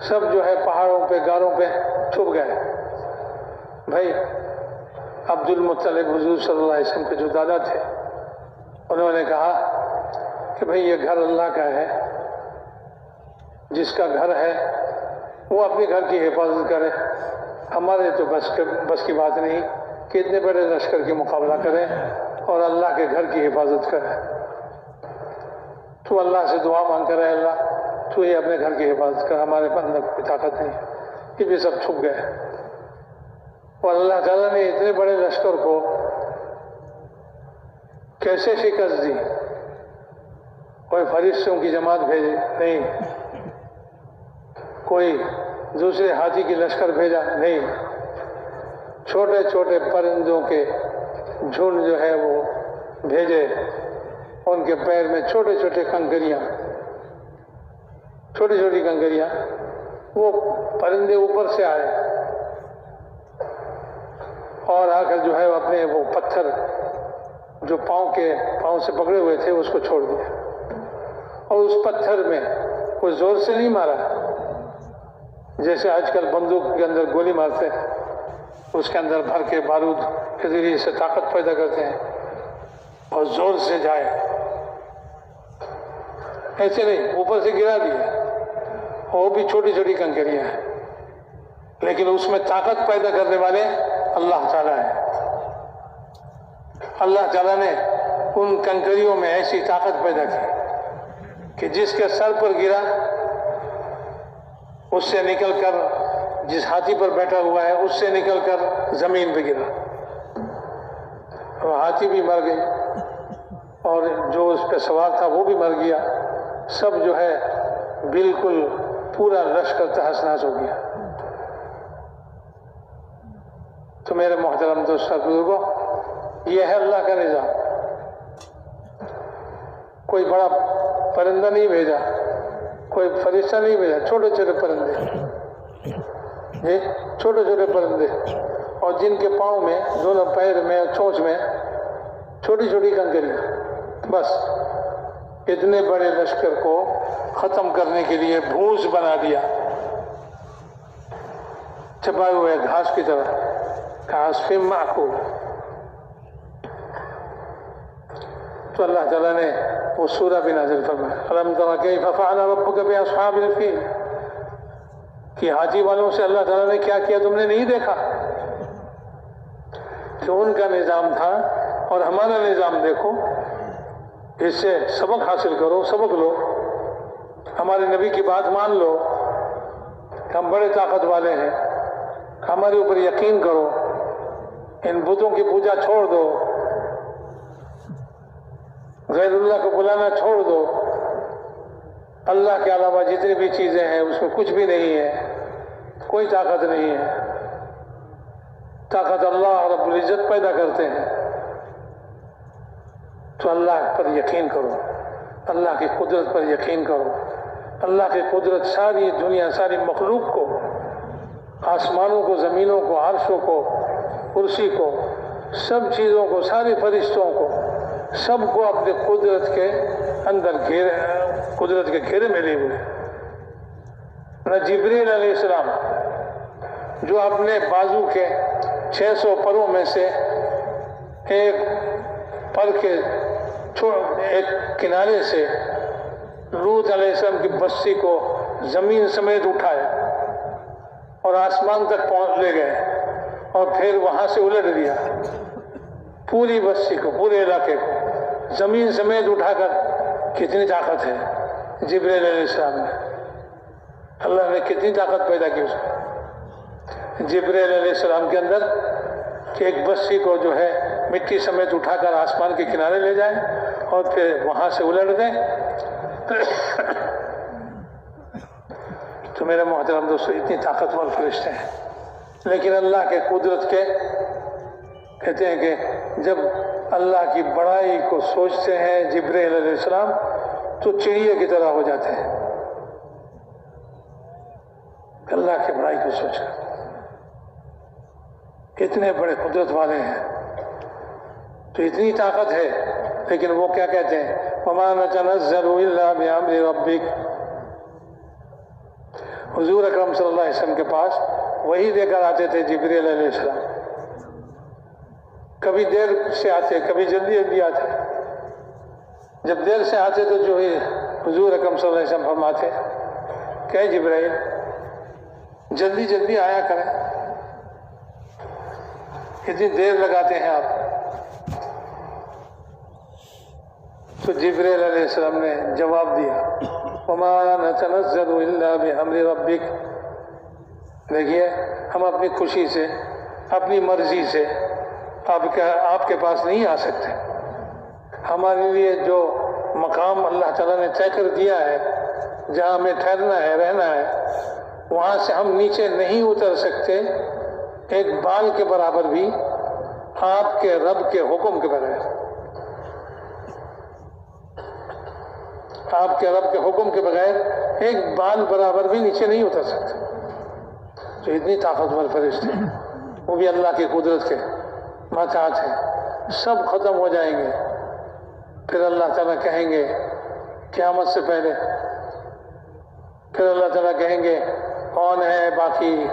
سب جو ہے پہاڑوں پہ، غاروں پہ چھپ گئے۔ بھائی عبد المطلب حضور صلی اللہ علیہ وسلم کے جو دادا تھے، انہوں نے کہا کہ بھائی یہ گھر اللہ کا ہے، جس کا گھر ہے وہ اپنے گھر کی حفاظت کرے، ہمارے تو بس کی بات نہیں کہ اتنے بڑے لشکر کے مقابلہ کریں اور اللہ کے گھر کی حفاظت کریں۔ تو اللہ سے دعا مانگ کر، اللہ تو ہی اپنے گھر کی حفاظت کر، ہمارے اندر کوئی طاقت نہیں۔ یہ بھی سب چھپ گئے اور اللہ تعالیٰ نے اتنے بڑے لشکر کو کیسے شکست دی؟ کوئی فرشتوں کی جماعت بھیجے نہیں، کوئی دوسرے ہاتھی کی لشکر بھیجا نہیں، چھوٹے چھوٹے پرندوں کے جھنڈ جو ہے وہ بھیجے، ان کے پیر میں چھوٹے چھوٹے کنکریاں، چھوٹی چھوٹی کنکریاں، وہ پرندے اوپر سے آئے اور آ کر جو ہے اپنے وہ پتھر جو پاؤں سے پکڑے ہوئے تھے اس کو چھوڑ دیا، اور اس پتھر میں کوئی زور سے نہیں مارا جیسے آج کل بندوق کے اندر گولی مارتے ہیں، اس کے اندر بھر کے بارود کے ذریعے سے طاقت پیدا کرتے ہیں اور زور سے جائے، ایسے نہیں، اوپر سے گرا دیا، وہ بھی چھوٹی چھوٹی کنکریاں ہیں، لیکن اس میں طاقت پیدا کرنے والے اللہ تعالیٰ ہے۔ اللہ تعالیٰ نے ان کنکریوں میں ایسی طاقت پیدا کی کہ جس کے سر پر گرا اس سے نکل کر، جس ہاتھی پر بیٹھا ہوا ہے اس سے نکل کر زمین پہ گرا، اور ہاتھی بھی مر گئی اور جو اس پہ سوار تھا وہ بھی مر گیا، سب جو ہے بالکل پورا لشکر تہس نہس ہو گیا۔ تو میرے محترم دوستو بزرگوں، یہ ہے اللہ کا نظام۔ کوئی بڑا پرندہ نہیں بھیجا، کوئی فرشتہ نہیں بھیجا، چھوٹے چھوٹے پرندے یہ چھوٹے چھوٹے پرندے، اور جن کے پاؤں میں، دونوں پیر میں، چونچ میں چھوٹی چھوٹی کنکریاں، بس اتنے بڑے لشکر کو ختم کرنے کے لیے بھوس بنا دیا، چپائے ہوئے گھاس کی طرح، کعصف مأکول۔ تو اللہ تعالیٰ نے وہ سورہ بھی نازل فرمایا، الم تر کیف فعل ربک باصحاب الفیل، کہ حاجی والوں سے اللہ تعالیٰ نے کیا کیا تم نے نہیں دیکھا؟ کہ ان کا نظام تھا اور ہمارا نظام دیکھو، اس سے سبق حاصل کرو، سبق لو، ہمارے نبی کی بات مان لو کہ ہم بڑے طاقت والے ہیں، ہمارے اوپر یقین کرو، ان بتوں کی پوجا چھوڑ دو، غیر اللہ کو بلانا چھوڑ دو، اللہ کے علاوہ جتنی بھی چیزیں ہیں اس میں کچھ بھی نہیں ہے، کوئی طاقت نہیں ہے، طاقت اللہ رب العزت پیدا کرتے ہیں۔ تو اللہ پر یقین کرو، اللہ کی قدرت پر یقین کرو، اللہ کی قدرت ساری دنیا، ساری مخلوق کو، آسمانوں کو، زمینوں کو، عرشوں کو، کرسی کو، سب چیزوں کو، سارے فرشتوں کو، سب کو اپنے قدرت کے اندر قدرت کے گھیرے میں لیے ہوئے۔ نہ جبریل علیہ السلام جو اپنے بازو کے 600 پروں میں سے ایک پر کے ایک کنارے سے لوط علیہ السلام کی بستی کو زمین سمیت اٹھایا اور آسمان تک پہنچ لے گئے، اور پھر وہاں سے الٹ دیا پوری بستی کو، پورے علاقے کو زمین سمیت اٹھا کر۔ کتنی طاقت ہے جبریل علیہ السلام میں، اللہ نے کتنی طاقت پیدا کی اس کو جبریل علیہ السلام کے اندر، کہ ایک بستی کو جو ہے مٹی سمیت اٹھا کر آسمان کے کنارے لے جائیں اور پھر وہاں سے الٹ دیں۔ تو میرے محترم دوستو، اتنی طاقتور فرشتے ہیں، لیکن اللہ کے قدرت کے کہتے ہیں کہ جب اللہ کی بڑائی کو سوچتے ہیں جبریل علیہ السلام تو چڑیے کی طرح ہو جاتے ہیں، اللہ کی بڑائی کو سوچ کر، کتنے بڑے قدرت والے ہیں، تو اتنی طاقت ہے، لیکن وہ کیا کہتے ہیں، وَمَا نَتَنَزَّلُ إِلَّا بِأَمْرِ رَبِّكَ۔ حضور اکرم صلی اللہ علیہ وسلم کے پاس وہی لے کر آتے تھے جبریل علیہ السلام، کبھی دیر سے آتے، کبھی جلدی جلدی آتے۔ جب دیر سے آتے تو جو ہے حضور اکرم صلی اللہ علیہ وسلم فرماتے کہ جبرائیل جلدی جلدی آیا کریں، اتنی دیر لگاتے ہیں آپ۔ تو جبرائیل علیہ السلام نے جواب دیا، وَمَا نَتَنَزَّلُ إِلَّا بِأَمْرِ رَبِّكَ۔ دیکھیے، ہم اپنی خوشی سے، اپنی مرضی سے آپ کے پاس نہیں آ سکتے۔ ہمارے لیے جو مقام اللہ تعالیٰ نے طے کر دیا ہے، جہاں ہمیں ٹھہرنا ہے، رہنا ہے، وہاں سے ہم نیچے نہیں اتر سکتے ایک بال کے برابر بھی، آپ کے رب کے حکم کے بغیر، آپ کے رب کے حکم کے بغیر ایک بال برابر بھی نیچے نہیں اتر سکتے۔ تو اتنی طاقتور فرشتے ہیں، وہ بھی اللہ کی قدرت کے محتاج ہیں، سب ختم ہو جائیں گے۔ پھر اللہ تعالیٰ کہیں گے قیامت سے پہلے، پھر اللہ تعالیٰ کہیں گے کون ہے باقی؟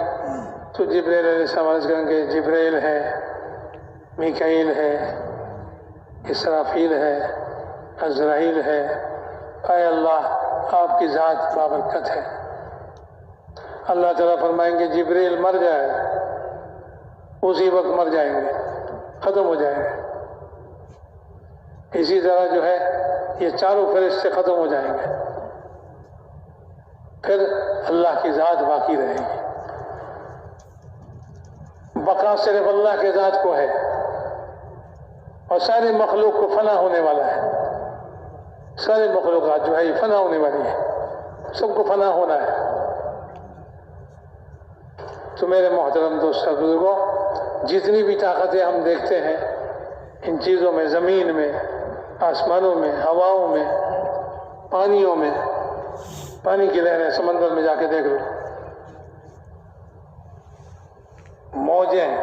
تو جبریل علیہ السلام عرض کریں گے جبریل ہے، میکائیل ہے، اسرافیل ہے، عزرائیل ہے۔ اے اللہ، آپ کی ذات بابرکت ہے۔ اللہ تعالیٰ فرمائیں گے جبریل مر جائے، اسی وقت مر جائیں گے، ختم ہو جائیں گے۔ اسی طرح جو ہے یہ چاروں فرشتے ختم ہو جائیں گے، پھر اللہ کی ذات باقی رہے گی۔ بقا صرف اللہ کے ذات کو ہے، اور ساری مخلوق کو فنا ہونے والا ہے۔ ساری مخلوقات جو ہے یہ فنا ہونے والی ہے، سب کو فنا ہونا ہے۔ تو میرے محترم دوستوں بزرگوں، جتنی بھی طاقتیں ہم دیکھتے ہیں ان چیزوں میں، زمین میں، آسمانوں میں، ہواؤں میں، پانیوں میں، پانی کی لہریں، سمندر میں جا کے دیکھ لو، موجیں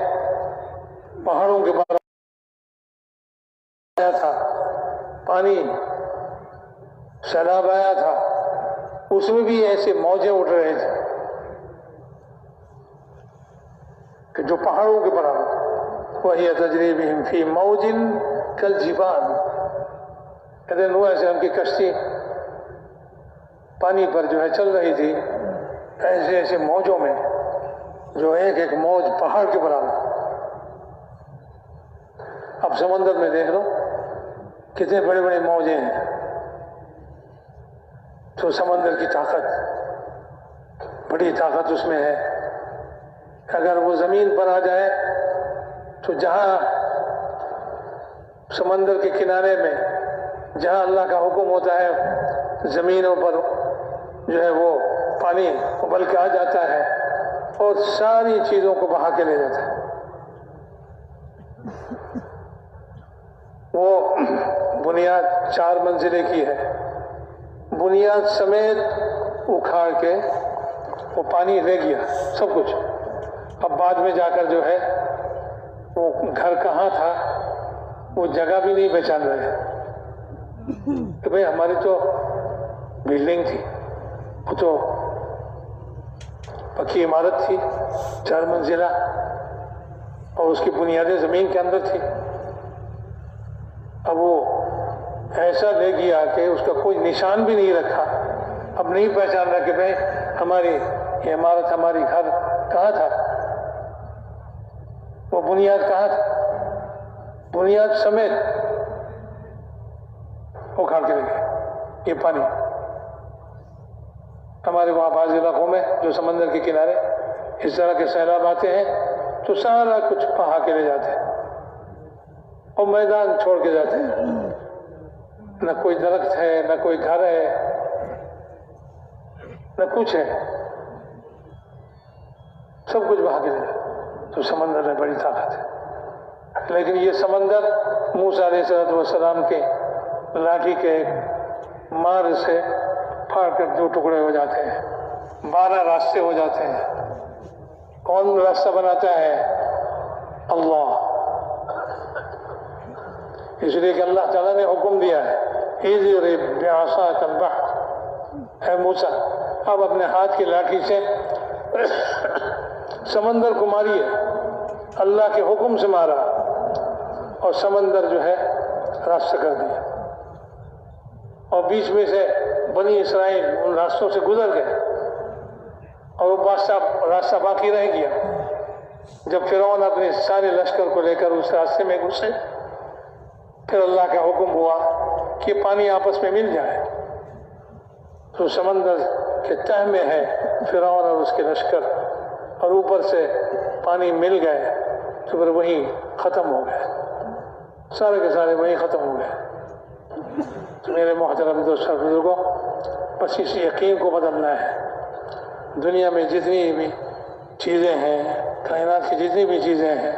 پہاڑوں کے برابر آیا تھا، پانی سیلاب آیا تھا، اس میں بھی ایسے موجیں اٹھ رہے تھے کہ جو پہاڑوں کے برابر. وَهِيَ تَجْرِي بِهِمْ فِي مَوْجٍ كَالْجِبَالِ. کہتے ہیں نوح علیہ کی کشتی پانی پر جو ہے چل رہی تھی ایسے ایسے موجوں میں، جو ایک ایک موج پہاڑ کے برابر. اب سمندر میں دیکھ لو کتنے بڑے بڑے موجیں ہیں. تو سمندر کی طاقت، بڑی طاقت اس میں ہے. اگر وہ زمین پر آ جائے تو جہاں سمندر کے کنارے میں جہاں اللہ کا حکم ہوتا ہے زمینوں پر جو ہے وہ پانی ابل کے آ جاتا ہے اور ساری چیزوں کو بہا کے لے جاتا ہے. وہ بنیاد 4 منزلے کی ہے، بنیاد سمیت اکھاڑ کے وہ پانی لے گیا سب کچھ. اب بعد میں جا کر جو ہے وہ گھر کہاں تھا وہ جگہ بھی نہیں پہچان رہے کہ بھئی ہماری تو بلڈنگ تھی، وہ تو پکی عمارت تھی 4 منزلہ اور اس کی بنیادیں زمین کے اندر تھی. اب وہ ایسا لے گیا کہ اس کا کوئی نشان بھی نہیں رکھا. اب نہیں پہچان رہا کہ بھئی ہماری یہ عمارت، ہماری گھر کہاں تھا، وہ بنیاد کہاں تھا. بنیاد سمیت اکھاڑ کے لے گئے. یہ پانی ہمارے وہاں بعض علاقوں میں جو سمندر کے کنارے اس طرح کے سیلاب آتے ہیں تو سارا کچھ بہا کے لے جاتے ہیں اور میدان چھوڑ کے جاتے ہیں. نہ کوئی درخت ہے، نہ کوئی گھر ہے، نہ کچھ ہے، سب کچھ بہا کے لے جاتے. تو سمندر میں بڑی طاقت ہے. لیکن یہ سمندر موسیٰ علیہ السلام کے لاٹھی کے ایک مار سے پھاڑ کر 2 ٹکڑے ہو جاتے ہیں. 12 راستے ہو جاتے ہیں. کون راستہ بناتا ہے؟ اللہ. اس لیے کہ اللہ تعالیٰ نے حکم دیا ہے اضرب بعصاک البحر، اے موسیٰ اب اپنے ہاتھ کی لاٹھی سے سمندر کو ماریے. اللہ کے حکم سے مارا اور سمندر جو ہے راستہ کر دیا اور بیچ میں سے بنی اسرائیل ان راستوں سے گزر گئے اور وہ راستہ باقی رہ گیا. جب فرعون اپنے سارے لشکر کو لے کر اس راستے میں گھسے پھر اللہ کا حکم ہوا کہ پانی آپس میں مل جائے. تو سمندر کے تہ میں ہے فرعون اور اس کے لشکر اور اوپر سے پانی مل گئے تو پھر وہی ختم ہو گئے، سارے کے سارے وہی ختم ہو گئے. تو میرے محترم دوستوں بزرگوں، بس اس یقین کو بدلنا ہے. دنیا میں جتنی بھی چیزیں ہیں، کائنات کی جتنی بھی چیزیں ہیں،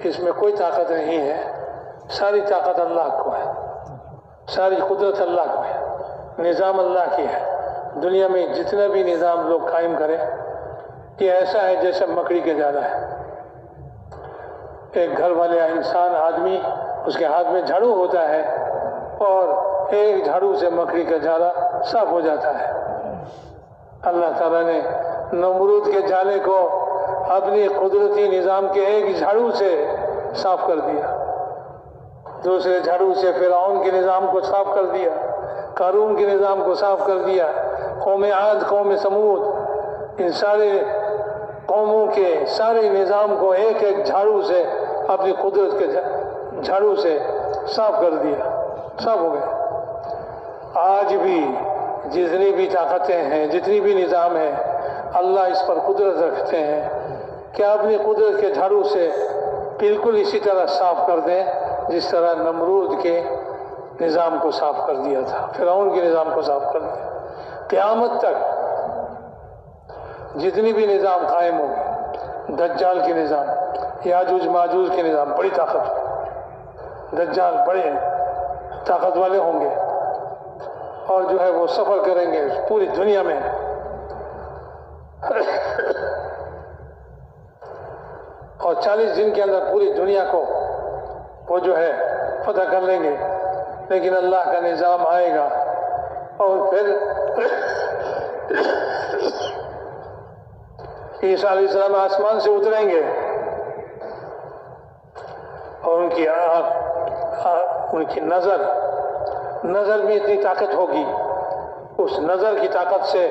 اس میں کوئی طاقت نہیں ہے. ساری طاقت اللہ کو ہے، ساری قدرت اللہ کو ہے، نظام اللہ کی ہے. دنیا میں جتنا بھی نظام لوگ قائم کریں یہ ایسا ہے جیسے مکڑی کے جالا ہے. ایک گھر والے انسان آدمی اس کے ہاتھ میں جھاڑو ہوتا ہے اور ایک جھاڑو سے مکڑی کا جالا صاف ہو جاتا ہے. اللہ تعالیٰ نے نمرود کے جالے کو اپنی قدرتی نظام کے ایک جھاڑو سے صاف کر دیا. دوسرے جھاڑو سے فرعون کے نظام کو صاف کر دیا، قارون کے نظام کو صاف کر دیا، قوم عاد، قوم سمود، ان سارے قوموں کے سارے نظام کو ایک ایک جھاڑو سے اپنی قدرت کے جھاڑو سے صاف کر دیا، صاف ہو گئے. آج بھی جتنی بھی طاقتیں ہیں، جتنی بھی نظام ہے، اللہ اس پر قدرت رکھتے ہیں کہ اپنی قدرت کے جھاڑو سے بالکل اسی طرح صاف کر دیں جس طرح نمرود کے نظام کو صاف کر دیا تھا، فرعون کے نظام کو صاف کر دیا. قیامت تک جتنی بھی نظام قائم ہوں، دجال کے نظام، یاجوج ماجوج کے نظام، بڑی طاقت، دجال بڑے طاقت والے ہوں گے اور جو ہے وہ سفر کریں گے پوری دنیا میں. اور 40 دن کے اندر پوری دنیا کو وہ جو ہے فتح کر لیں گے، لیکن اللہ کا نظام آئے گا اور پھر عیسیٰ علیہ السلام آسمان سے اتریں گے اور ان کی نظر میں اتنی طاقت ہوگی، اس نظر کی طاقت سے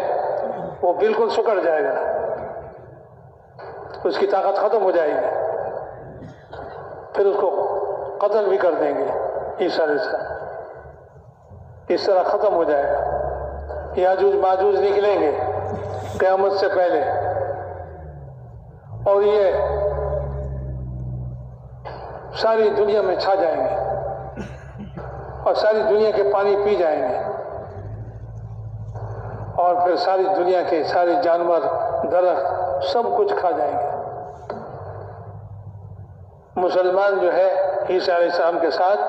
وہ بالکل سکڑ جائے گا، اس کی طاقت ختم ہو جائے گی، پھر اس کو قتل بھی کر دیں گے عیسیٰ علیہ السلام، اس طرح ختم ہو جائے گا۔ یاجوج ماجوج نکلیں گے قیامت سے پہلے، اور یہ ساری دنیا میں چھا جائیں گے اور ساری دنیا کے پانی پی جائیں گے، اور پھر ساری دنیا کے سارے جانور درخت سب کچھ کھا جائیں گے۔ مسلمان جو ہے عیسیٰ علیہ السلام کے ساتھ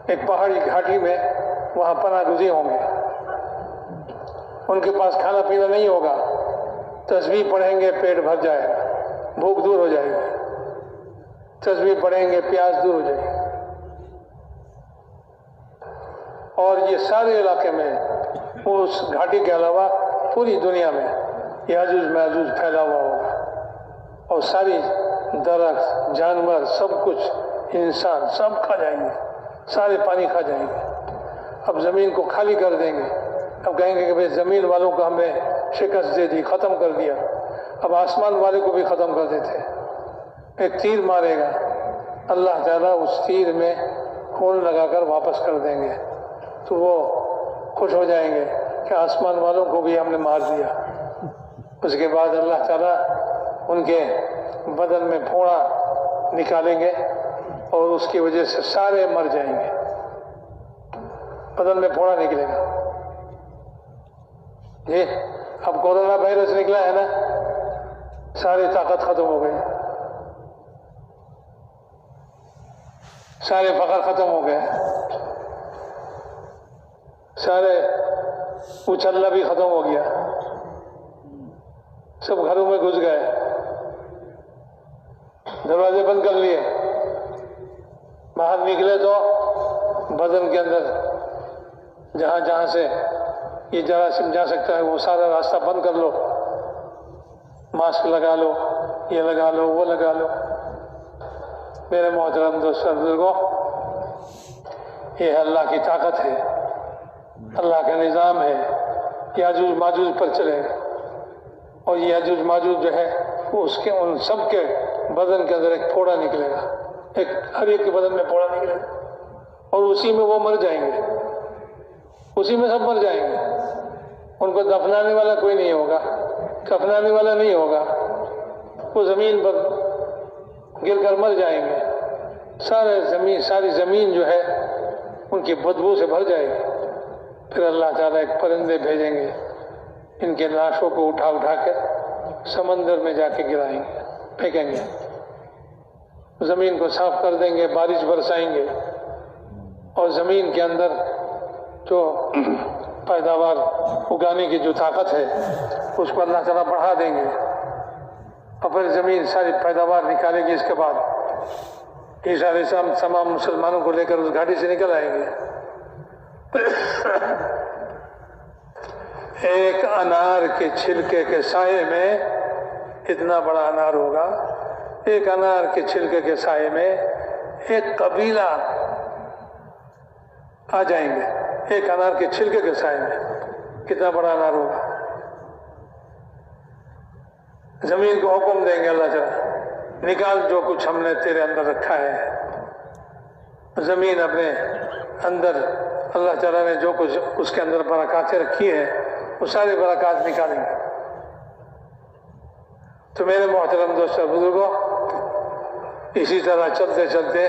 ایک پہاڑی گھاٹی میں وہاں پناہ گزین ہوں گے، ان کے پاس کھانا پینا نہیں ہوگا، تسبیح پڑھیں گے پیٹ بھر جائے گا، بھوک دور ہو جائے گی، تسبیح پڑھیں گے پیاس دور ہو جائے گی، اور یہ سارے علاقے میں اس گھاٹی کے علاوہ پوری دنیا میں یاجوج ماجوج پھیلا ہوا ہوگا، اور ساری درخت جانور سب کچھ انسان سب کھا جائیں گے، سارے پانی کھا جائیں گے۔ اب زمین کو خالی کر دیں گے، اب کہیں گے کہ بھئی زمین والوں کو ہم نے شکست دے دی، ختم کر دیا، اب آسمان والے کو بھی ختم کر دیتے۔ ایک تیر مارے گا، اللہ تعالیٰ اس تیر میں خون لگا کر واپس کر دیں گے، تو وہ خوش ہو جائیں گے کہ آسمان والوں کو بھی ہم نے مار دیا۔ اس کے بعد اللہ تعالیٰ ان کے بدن میں پھوڑا نکالیں گے اور اس کی وجہ سے سارے مر جائیں گے، بدن میں پھوڑا نکلے گا۔ یہ اب کورونا وائرس نکلا ہے نا، ساری طاقت ختم ہو گئی، سارے فخر ختم ہو گئے، سارے اچھلنا بھی ختم ہو گیا، سب گھروں میں گھس گئے، دروازے بند کر لیے، باہر نکلے تو بدن کے اندر جہاں جہاں سے یہ جراثیم جا سکتا ہے وہ سارا راستہ بند کر لو، ماسک لگا لو، یہ لگا لو، وہ لگا لو۔ میرے محترم دوستو بزرگوں، یہ اللہ کی طاقت ہے، اللہ کا نظام ہے۔ یاجوج ماجوج پر چلے گا، اور یہ یاجوج ماجوج جو ہے وہ اس کے ان سب کے بدن کے اندر ایک پھوڑا نکلے گا، ہر ایک کے بدن میں پھوڑا نکلے گا، اور اسی میں وہ مر جائیں گے، اسی میں سب مر جائیں گے۔ ان کو دفنانے والا کوئی نہیں ہوگا، کفنانے والا نہیں ہوگا، وہ زمین پر گر کر مر جائیں گے، ساری زمین جو ہے ان کی بدبو سے بھر جائے گی۔ پھر اللہ تعالیٰ ایک پرندے بھیجیں گے، ان کے لاشوں کو اٹھا کر سمندر میں جا کے گرائیں گے، پھینکیں گے، زمین کو صاف کر دیں گے، بارش برسائیں گے، اور زمین کے اندر جو پیداوار اگانے کی جو طاقت ہے اس کو اللہ تعالیٰ بڑھا دیں گے، اور پھر زمین ساری پیداوار نکالے گی۔ اس کے بعد عیسیٰ علیہ السلام تمام مسلمانوں کو لے کر اس گھاٹی سے نکل آئیں گے۔ ایک انار کے چھلکے کے سائے میں، اتنا بڑا انار ہوگا، ایک انار کے چھلکے کے سائے میں ایک قبیلہ آ جائیں گے، ایک انار کے چھلکے کے سائے میں، کتنا بڑا انار ہوگا۔ زمین کو حکم دیں گے اللہ تعالیٰ، نکال جو کچھ ہم نے تیرے اندر رکھا ہے۔ زمین اپنے اندر اللہ تعالیٰ نے جو کچھ اس کے اندر برکاتیں رکھی ہیں وہ سارے برکات نکالیں گے۔ تو میرے محترم دوستو بزرگوں، اسی طرح چلتے چلتے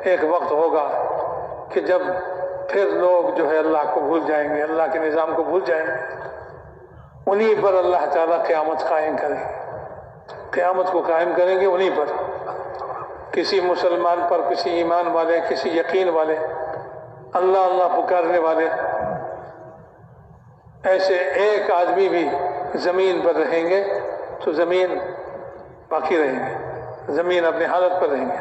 ایک وقت ہوگا کہ جب پھر لوگ جو ہے اللہ کو بھول جائیں گے، اللہ کے نظام کو بھول جائیں گے، انہی پر اللہ تعالیٰ قیامت قائم کریں گے، قیامت کو قائم کریں گے انہی پر، کسی مسلمان پر، کسی ایمان والے، کسی یقین والے، اللہ اللہ پکارنے والے، ایسے ایک آدمی بھی زمین پر رہیں گے تو زمین باقی رہیں گے، زمین اپنی حالت پر رہیں گے.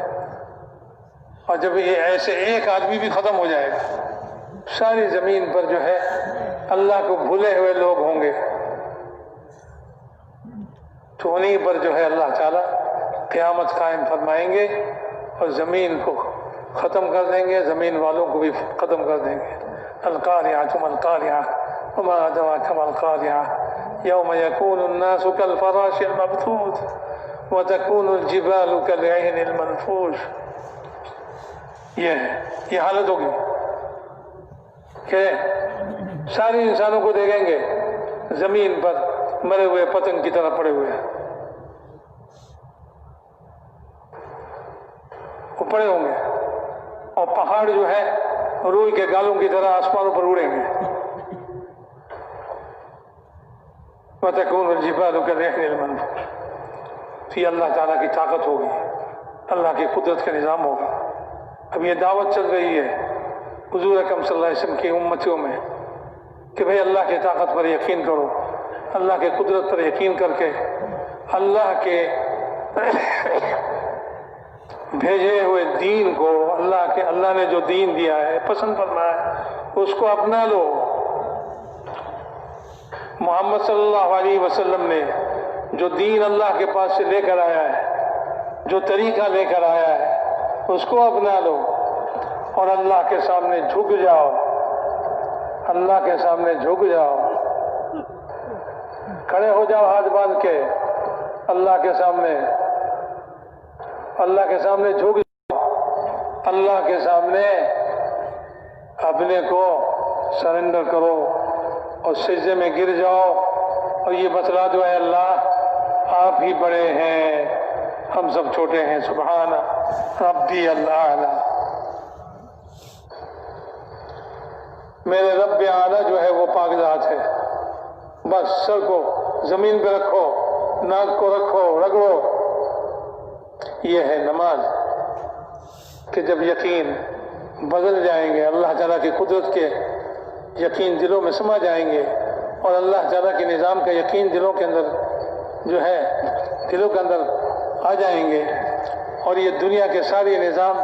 اور جب یہ ایسے ایک آدمی بھی ختم ہو جائے گا، ساری زمین پر جو ہے اللہ کو بھولے ہوئے لوگ ہوں گے. تو انہیں پر جو ہے اللہ تعالیٰ قیامت قائم فرمائیں گے اور زمین کو ختم کر دیں گے، زمین والوں کو بھی ختم کر دیں گے. القاریعۃ ما القاریعۃ وما ادراک ما القاریعۃ یوم یکون الناس کالفراش المبثوث وتکون الجبال کالعہن المنفوش. یہ حالت ہوگی کہ سارے انسانوں کو دیکھیں گے زمین پر مرے ہوئے پتنگ کی طرح پڑے ہوئے، وہ پڑے ہوں گے، اور پہاڑ جو ہے روئی کے گالوں کی طرح آسمانوں پر اڑیں گے. وَتَكُونُ الْجِبَالُ كَالْعِهْنِ الْمَنْفُوشِ. تو یہ اللہ تعالیٰ کی طاقت ہوگی، اللہ کی قدرت کا نظام ہوگا. اب یہ دعوت چل رہی ہے حضور اکرم صلی اللہ علیہ وسلم کی امتیوں میں کہ بھئی اللہ کی طاقت پر یقین کرو، اللہ کے قدرت پر یقین کر کے اللہ کے بھیجے ہوئے دین کو، اللہ نے جو دین دیا ہے، پسند فرمایا ہے، اس کو اپنا لو. محمد صلی اللہ علیہ وسلم نے جو دین اللہ کے پاس سے لے کر آیا ہے، جو طریقہ لے کر آیا ہے، اس کو اپنا لو اور اللہ کے سامنے جھک جاؤ. اللہ کے سامنے جھک جاؤ، کھڑے ہو جاؤ ہاتھ باندھ کے اللہ کے سامنے جھک جاؤ، اللہ کے سامنے اپنے کو سرنڈر کرو اور سجدے میں گر جاؤ اور یہ بتلا دو اے اللہ آپ ہی بڑے ہیں، ہم سب چھوٹے ہیں. سبحان ربی الاعلی. میرے رب اعلیٰ جو ہے وہ پاک ذات ہے. بس سر کو زمین پہ رکھو، ناک کو رکھو، رگڑو. یہ ہے نماز کہ جب یقین بدل جائیں گے، اللہ تعالیٰ کی قدرت کے یقین دلوں میں سما جائیں گے اور اللہ تعالیٰ کے نظام کا یقین دلوں کے اندر آ جائیں گے، اور یہ دنیا کے سارے نظام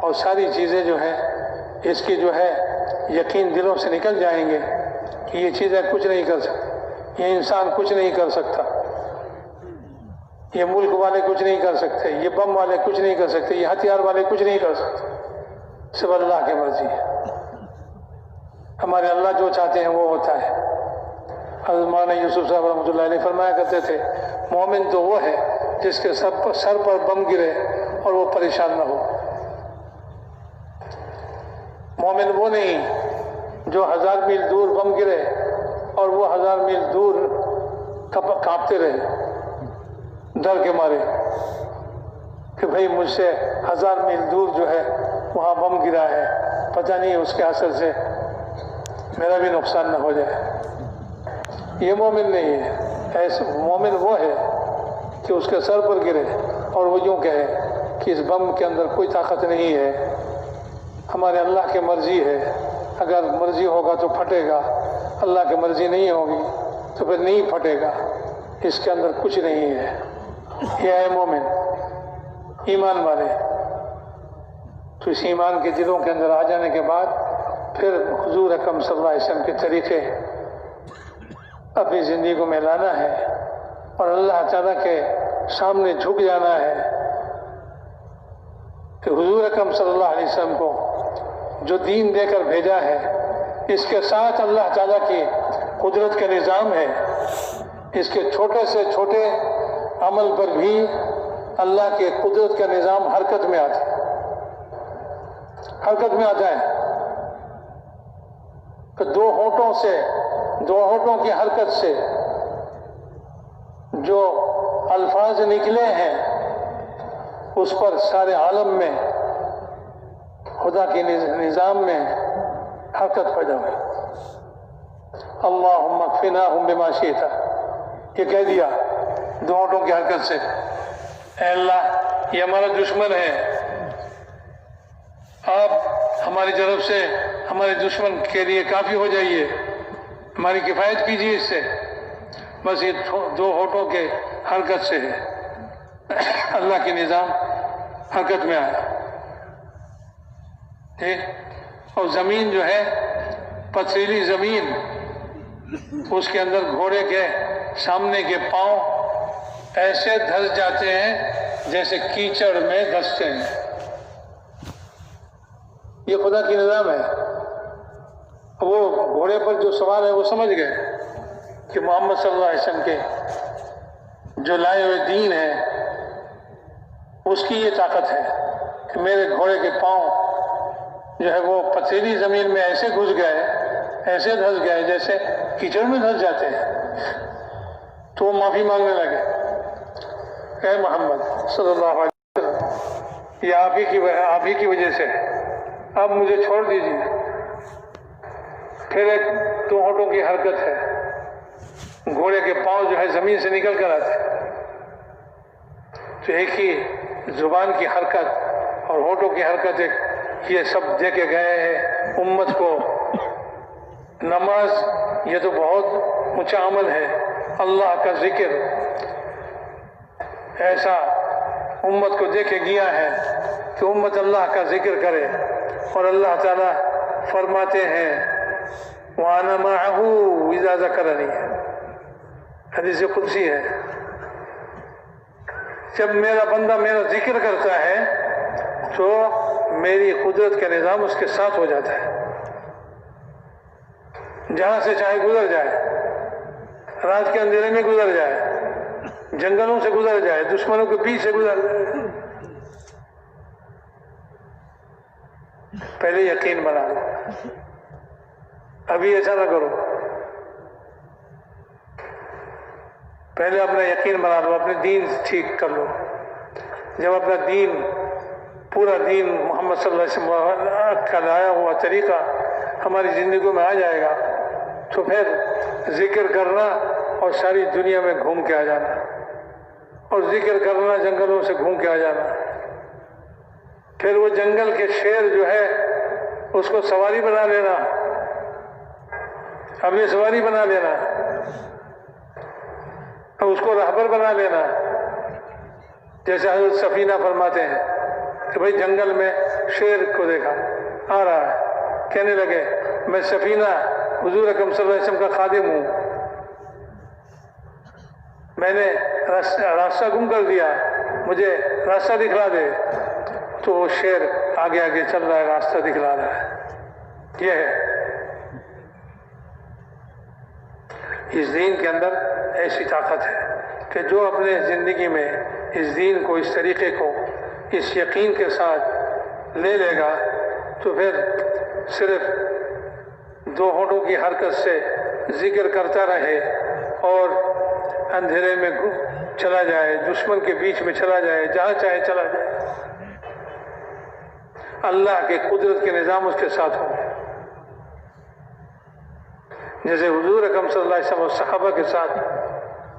اور ساری چیزیں جو ہیں اس کی جو ہے یقین دلوں سے نکل جائیں گے کہ یہ چیزیں کچھ نہیں کر سکتی، یہ انسان کچھ نہیں کر سکتا، یہ ملک والے کچھ نہیں کر سکتے، یہ بم والے کچھ نہیں کر سکتے، یہ ہتھیار والے کچھ نہیں کر سکتے. صرف اللہ کی مرضی ہے. ہمارے اللہ جو چاہتے ہیں وہ ہوتا ہے. حضرت مولانا یوسف صاحب رحمۃ اللہ علیہ فرمایا کرتے تھے مومن تو وہ ہے جس کے سر پر بم گرے اور وہ پریشان نہ ہو. مومن وہ نہیں جو 1000 میل دور بم گرے اور وہ 1000 میل دور کانپتے رہے ڈر کے مارے کہ بھئی مجھ سے 1000 میل دور جو ہے وہاں بم گرا ہے، پتہ نہیں اس کے اثر سے میرا بھی نقصان نہ ہو جائے. یہ مومن نہیں ہے. ایسے مومن وہ ہے کہ اس کے سر پر گرے اور وہ یوں کہے کہ اس بم کے اندر کوئی طاقت نہیں ہے، ہمارے اللہ کی مرضی ہے، اگر مرضی ہوگا تو پھٹے گا، اللہ کی مرضی نہیں ہوگی تو پھر نہیں پھٹے گا، اس کے اندر کچھ نہیں ہے. یہ ہے مومن، ایمان والے. تو اس ایمان کے دلوں کے اندر آ جانے کے بعد پھر حضور اکرم صلی اللہ علیہ وسلم کے طریقے اپنی زندگی میں لانا ہے اور اللہ تعالیٰ کے سامنے جھک جانا ہے کہ حضور اکرم صلی اللہ علیہ وسلم کو جو دین دے کر بھیجا ہے اس کے ساتھ اللہ تعالیٰ کی قدرت کا نظام ہے. اس کے چھوٹے سے چھوٹے عمل پر بھی اللہ کے قدرت کا نظام حرکت میں آتا ہے. کہ دو ہونٹوں کی حرکت سے جو الفاظ نکلے ہیں اس پر سارے عالم میں خدا کے نظام میں حرکت پیدا ہوئی. اللہم اکفناہم بما شئت، یہ کہہ دیا دو ہونٹوں کی حرکت سے، اے اللہ یہ ہمارا دشمن ہے، آپ ہماری طرف سے ہمارے دشمن کے لیے کافی ہو جائیے، ہماری کفایت کیجیے اس سے. بس یہ دو ہونٹوں کے حرکت سے ہے. اللہ کی نظام حرکت میں آیا، ٹھیک؟ اور زمین جو ہے پتھریلی زمین، اس کے اندر گھوڑے کے سامنے کے پاؤں ایسے دھس جاتے ہیں جیسے کیچڑ میں دھستے ہیں۔ یہ خدا کی نظام ہے۔ وہ گھوڑے پر جو سوار ہے وہ سمجھ گئے کہ محمد صلی اللہ علیہ وسلم کے جو لائے ہوئے دین ہے اس کی یہ طاقت ہے کہ میرے گھوڑے کے پاؤں جو ہے وہ پتھریلی زمین میں ایسے گھس گئے، ایسے دھس گئے جیسے کیچڑ میں دھس جاتے ہیں۔ تو وہ معافی مانگنے لگے، اے محمد صلی اللہ علیہ وسلم، یہ آپ ہی کی وجہ سے ہے، اب مجھے چھوڑ دیجیے۔ پھر ایک دو ہونٹوں کی حرکت ہے، گھوڑے کے پاؤں جو ہے زمین سے نکل کر آتے، تو ایک ہی زبان کی حرکت اور ہونٹوں کی حرکت، ایک یہ سب دے کے گئے ہیں امت کو۔ نماز یہ تو بہت اونچا عمل ہے، اللہ کا ذکر ایسا امت کو دے کے گیا ہے کہ امت اللہ کا ذکر کرے، اور اللہ تعالیٰ فرماتے ہیں وَأَنَا مَعَهُ إِذَا ذَكَرَنِي، حدیث قدسی ہے، جب میرا بندہ میرا ذکر کرتا ہے تو میری قدرت کا نظام اس کے ساتھ ہو جاتا ہے، جہاں سے چاہے گزر جائے، رات کے اندھیرے میں گزر جائے، جنگلوں سے گزر جائے، دشمنوں کے بیچ سے گزر جائے۔ پہلے یقین بنا لو، ابھی ایسا نہ کرو، پہلے اپنا یقین بنا لو، اپنے دین ٹھیک کر لو۔ جب اپنا دین، پورا دین محمد صلی اللہ علیہ وسلم کا لایا ہوا طریقہ ہماری زندگیوں میں آ جائے گا تو پھر ذکر کرنا اور ساری دنیا میں گھوم کے آ جانا، اور ذکر کرنا جنگلوں سے گھوم کے آ جانا۔ پھر وہ جنگل کے شیر جو ہے اس کو سواری بنا لینا، اپنی سواری بنا لینا، اور اس کو رہبر بنا لینا۔ جیسے حضرت سفینہ فرماتے ہیں کہ بھئی جنگل میں شیر کو دیکھا آ رہا ہے، کہنے لگے میں سفینہ حضور اکرم صلی اللہ علیہ وسلم کا خادم ہوں، میں نے راستہ گم کر دیا، مجھے راستہ دکھلا دے۔ تو وہ شیر آگے آگے چل رہا ہے، راستہ دکھلا رہا ہے۔ یہ ہے اس دین کے اندر ایسی طاقت ہے کہ جو اپنے زندگی میں اس دین کو، اس طریقے کو، اس یقین کے ساتھ لے لے گا تو پھر صرف دو ہونٹوں کی حرکت سے ذکر کرتا رہے اور اندھیرے میں چلا جائے، دشمن کے بیچ میں چلا جائے، جہاں چاہے چلا جائے، اللہ کے قدرت کے نظام اس کے ساتھ ہوں گے۔ جیسے حضور اکرم صلی اللہ علیہ وسلم اور صحابہ کے ساتھ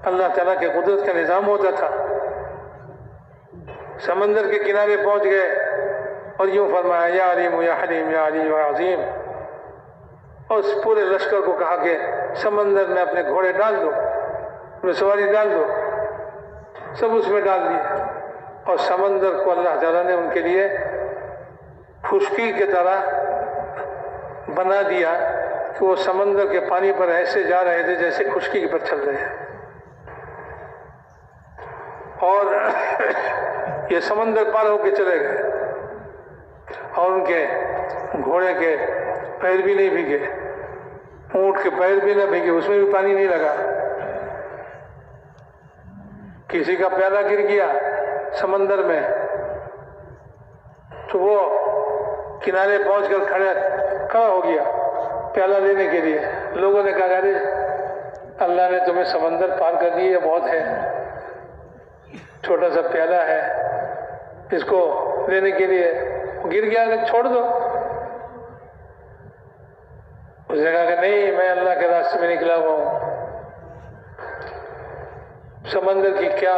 اللہ تعالیٰ کے قدرت کا نظام ہوتا تھا۔ سمندر کے کنارے پہنچ گئے اور یوں فرمایا یا علیم یا حلیم یا علی یا عظیم، اور اس پورے لشکر کو کہا کہ سمندر میں اپنے گھوڑے ڈال دو، اپنے سواری ڈال دو، سب اس میں ڈال دیے، اور سمندر کو اللہ تعالیٰ نے ان کے لیے خشکی کی طرح بنا دیا کہ وہ سمندر کے پانی پر ایسے جا رہے تھے جیسے خشکی پر چل رہے ہیں، اور یہ سمندر پار ہو کے چلے گئے، اور ان کے گھوڑے کے پیر بھی نہیں بھیگے، اونٹ کے پیر بھی نہ بھیگے، اس میں بھی پانی نہیں لگا۔ کسی کا پیالہ گر گیا سمندر میں تو وہ کنارے پہنچ کر کھڑا ہو گیا پیالہ لینے کے لیے۔ لوگوں نے کہا ارے اللہ نے تمہیں سمندر پار کر دی، یہ بہت ہے، چھوٹا سا پیالہ ہے، اس کو لینے کے لیے گر گیا، چھوڑ دو۔ اس نے کہا کہ نہیں، میں اللہ کے راستے میں نکلا ہوا ہوں۔ سمندر کی کیا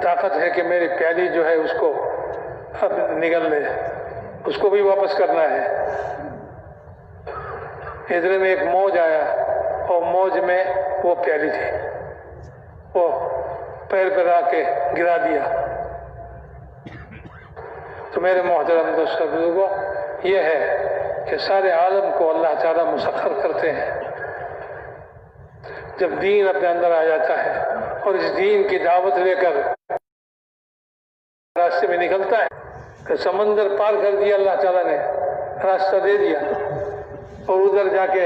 طاقت ہے کہ میری پیالی جو ہے اس کو اب نگل لے، اس کو بھی واپس کرنا ہے۔ ادھر میں ایک موج آیا اور موج میں وہ پیالی تھی، وہ پیر پر آ کے گرا دیا، تو میرے محترم دوستوں بزرگوں، یہ ہے کہ سارے عالم کو اللہ تعالیٰ مسخر کرتے ہیں جب دین اپنے اندر آ جاتا ہے اور اس دین کی دعوت لے کر راستے میں نکلتا ہے کہ سمندر پار کر دیا اللہ تعالیٰ نے، راستہ دے دیا، اور ادھر جا کے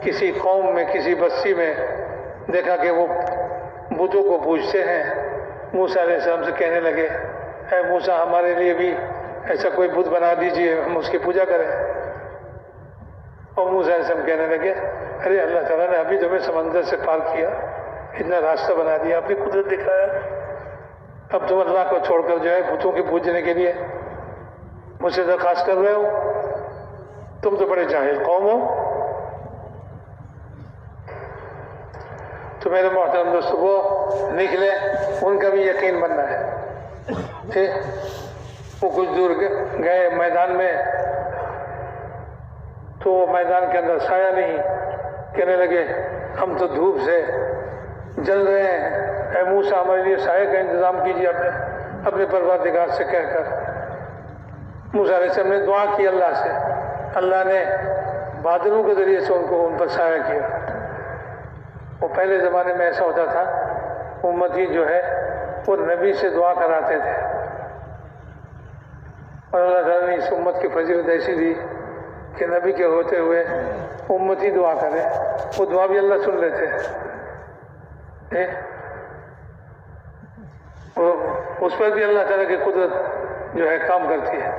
کسی قوم میں کسی بستی میں دیکھا کہ وہ بتوں کو پوجتے ہیں۔ موسیٰ علیہ السلام سے کہنے لگے، اے موسیٰ ہمارے لیے بھی ایسا کوئی بت بنا دیجئے، ہم اس کی پوجا کریں۔ اور موسیٰ علیہ السلام کہنے لگے، ارے اللہ تعالیٰ نے ابھی تمہیں سمندر سے پار کیا، اتنا راستہ بنا دیا، اپنی قدرت دکھایا، اب تم اللہ کو چھوڑ کر جو ہے بتوں کے پوجنے کے لیے مجھ سے درخواست کر رہے ہو؟ تم تو بڑے جاہل قوم ہو۔ تو میرے محترم دوستوں، وہ نکلے، ان کا بھی یقین بننا ہے۔ وہ کچھ دور گئے میدان میں، تو وہ میدان کے اندر سایہ نہیں، کہنے لگے ہم تو دھوپ سے جل رہے ہیں، اے موسیٰ ہمارے لیے سایہ کا انتظام کیجیے اپنے پروردگار سے کہہ کر۔ موسیٰ علیہ السلام نے دعا کی اللہ سے، اللہ نے بادلوں کے ذریعے سے ان پر سایہ کیا۔ وہ پہلے زمانے میں ایسا ہوتا تھا، امتی جو ہے وہ نبی سے دعا کراتے تھے، اور اللہ تعالیٰ نے اس امت کی فضیلت ایسی دی کہ نبی کے ہوتے ہوئے امتی دعا کرے، وہ دعا بھی اللہ سن لیتے ہیں۔ اس پر بھی اللہ تعالیٰ کی قدرت جو ہے کام کرتی ہے۔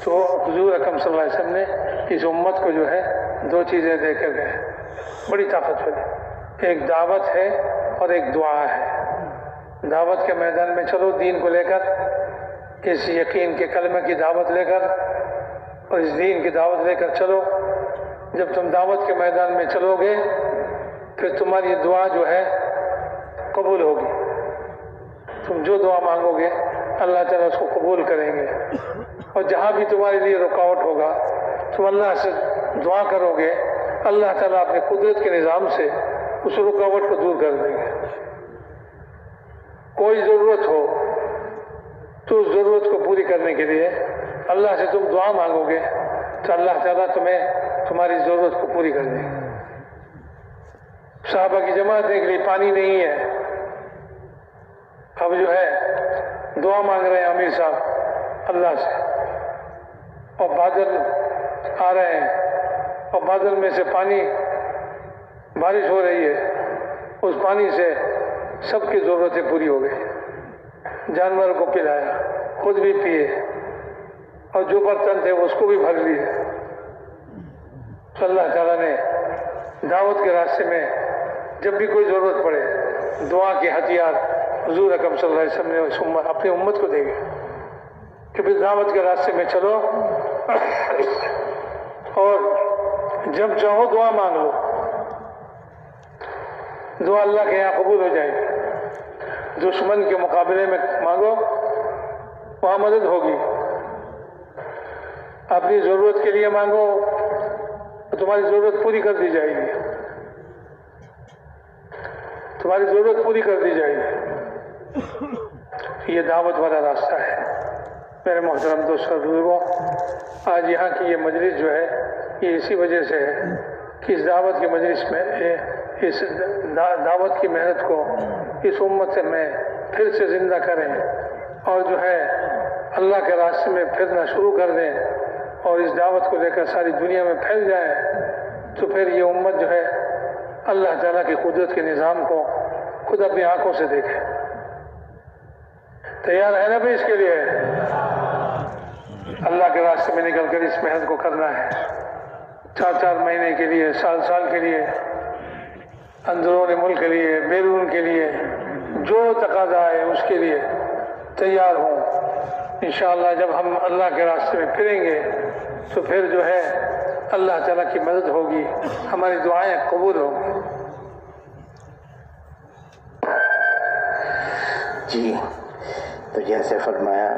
تو حضور اکرم صلی اللہ علیہ وسلم نے اس امت کو جو ہے دو چیزیں دے کر گئے، بڑی طاقت والی، ایک دعوت ہے اور ایک دعا ہے۔ دعوت کے میدان میں چلو، دین کو لے کر، اس یقین کے کلمہ کی دعوت لے کر اور اس دین کی دعوت لے کر چلو۔ جب تم دعوت کے میدان میں چلو گے پھر تمہاری دعا جو ہے قبول ہوگی، تم جو دعا مانگو گے اللہ تعالیٰ اس کو قبول کریں گے، اور جہاں بھی تمہارے لیے رکاوٹ ہوگا تم اللہ سے دعا کرو گے، اللہ تعالیٰ اپنے قدرت کے نظام سے اس رکاوٹ کو دور کر دیں گے۔ کوئی ضرورت ہو تو اس ضرورت کو پوری کرنے کے لیے اللہ سے تم دعا مانگو گے تو اللہ تعالیٰ تمہاری ضرورت کو پوری کر دیں گے۔ صحابہ کی جماعت دیکھ لی، پانی نہیں ہے، اب جو ہے دعا مانگ رہے ہیں امیر صاحب اللہ سے، اور بادل آ رہے ہیں، اور بادل میں سے پانی، بارش ہو رہی ہے، اس پانی سے سب کی ضرورتیں پوری ہو گئی، جانوروں کو پلایا، خود بھی پیے، اور جو برتن تھے اس کو بھی بھر لیے۔ تو اللہ تعالیٰ نے دعوت کے راستے میں جب بھی کوئی ضرورت پڑے، دعا کے ہتھیار حضور اکرم صلی اللہ علیہ وسلم نے اپنی امت کو دے گئے کہ پھر دعوت کے راستے میں چلو، اور جب چاہو دعا مانگ لو، دعا اللہ کے یہاں قبول ہو جائے گی۔ دشمن کے مقابلے میں مانگو، وہاں مدد ہوگی۔ اپنی ضرورت کے لیے مانگو تو تمہاری ضرورت پوری کر دی جائے گی، تمہاری ضرورت پوری کر دی جائے گی۔ یہ دعوت والا راستہ ہے۔ میرے محترم دوستوں بزرگوں، آج یہاں کی یہ مجلس جو ہے یہ اسی وجہ سے ہے کہ اس دعوت کی مجلس میں اس دعوت کی محنت کو اس امت میں پھر سے زندہ کریں، اور جو ہے اللہ کے راستے میں پھرنا شروع کر دیں، اور اس دعوت کو لے کر ساری دنیا میں پھیل جائے، تو پھر یہ امت جو ہے اللہ تعالیٰ کی قدرت کے نظام کو خود اپنی آنکھوں سے دیکھے۔ تیار ہے نا بھی اس کے لیے؟ اللہ کے راستے میں نکل کر اس محنت کو کرنا ہے، 4 مہینے کے لیے، سال کے لیے، اندرون ملک کے لیے، بیرون کے لیے، جو تقاضا ہے اس کے لیے تیار ہوں۔ انشاءاللہ جب ہم اللہ کے راستے میں پھریں گے تو پھر جو ہے اللہ تعالیٰ کی مدد ہوگی، ہماری دعائیں قبول ہوں گی۔ جی، تو جیسے فرمایا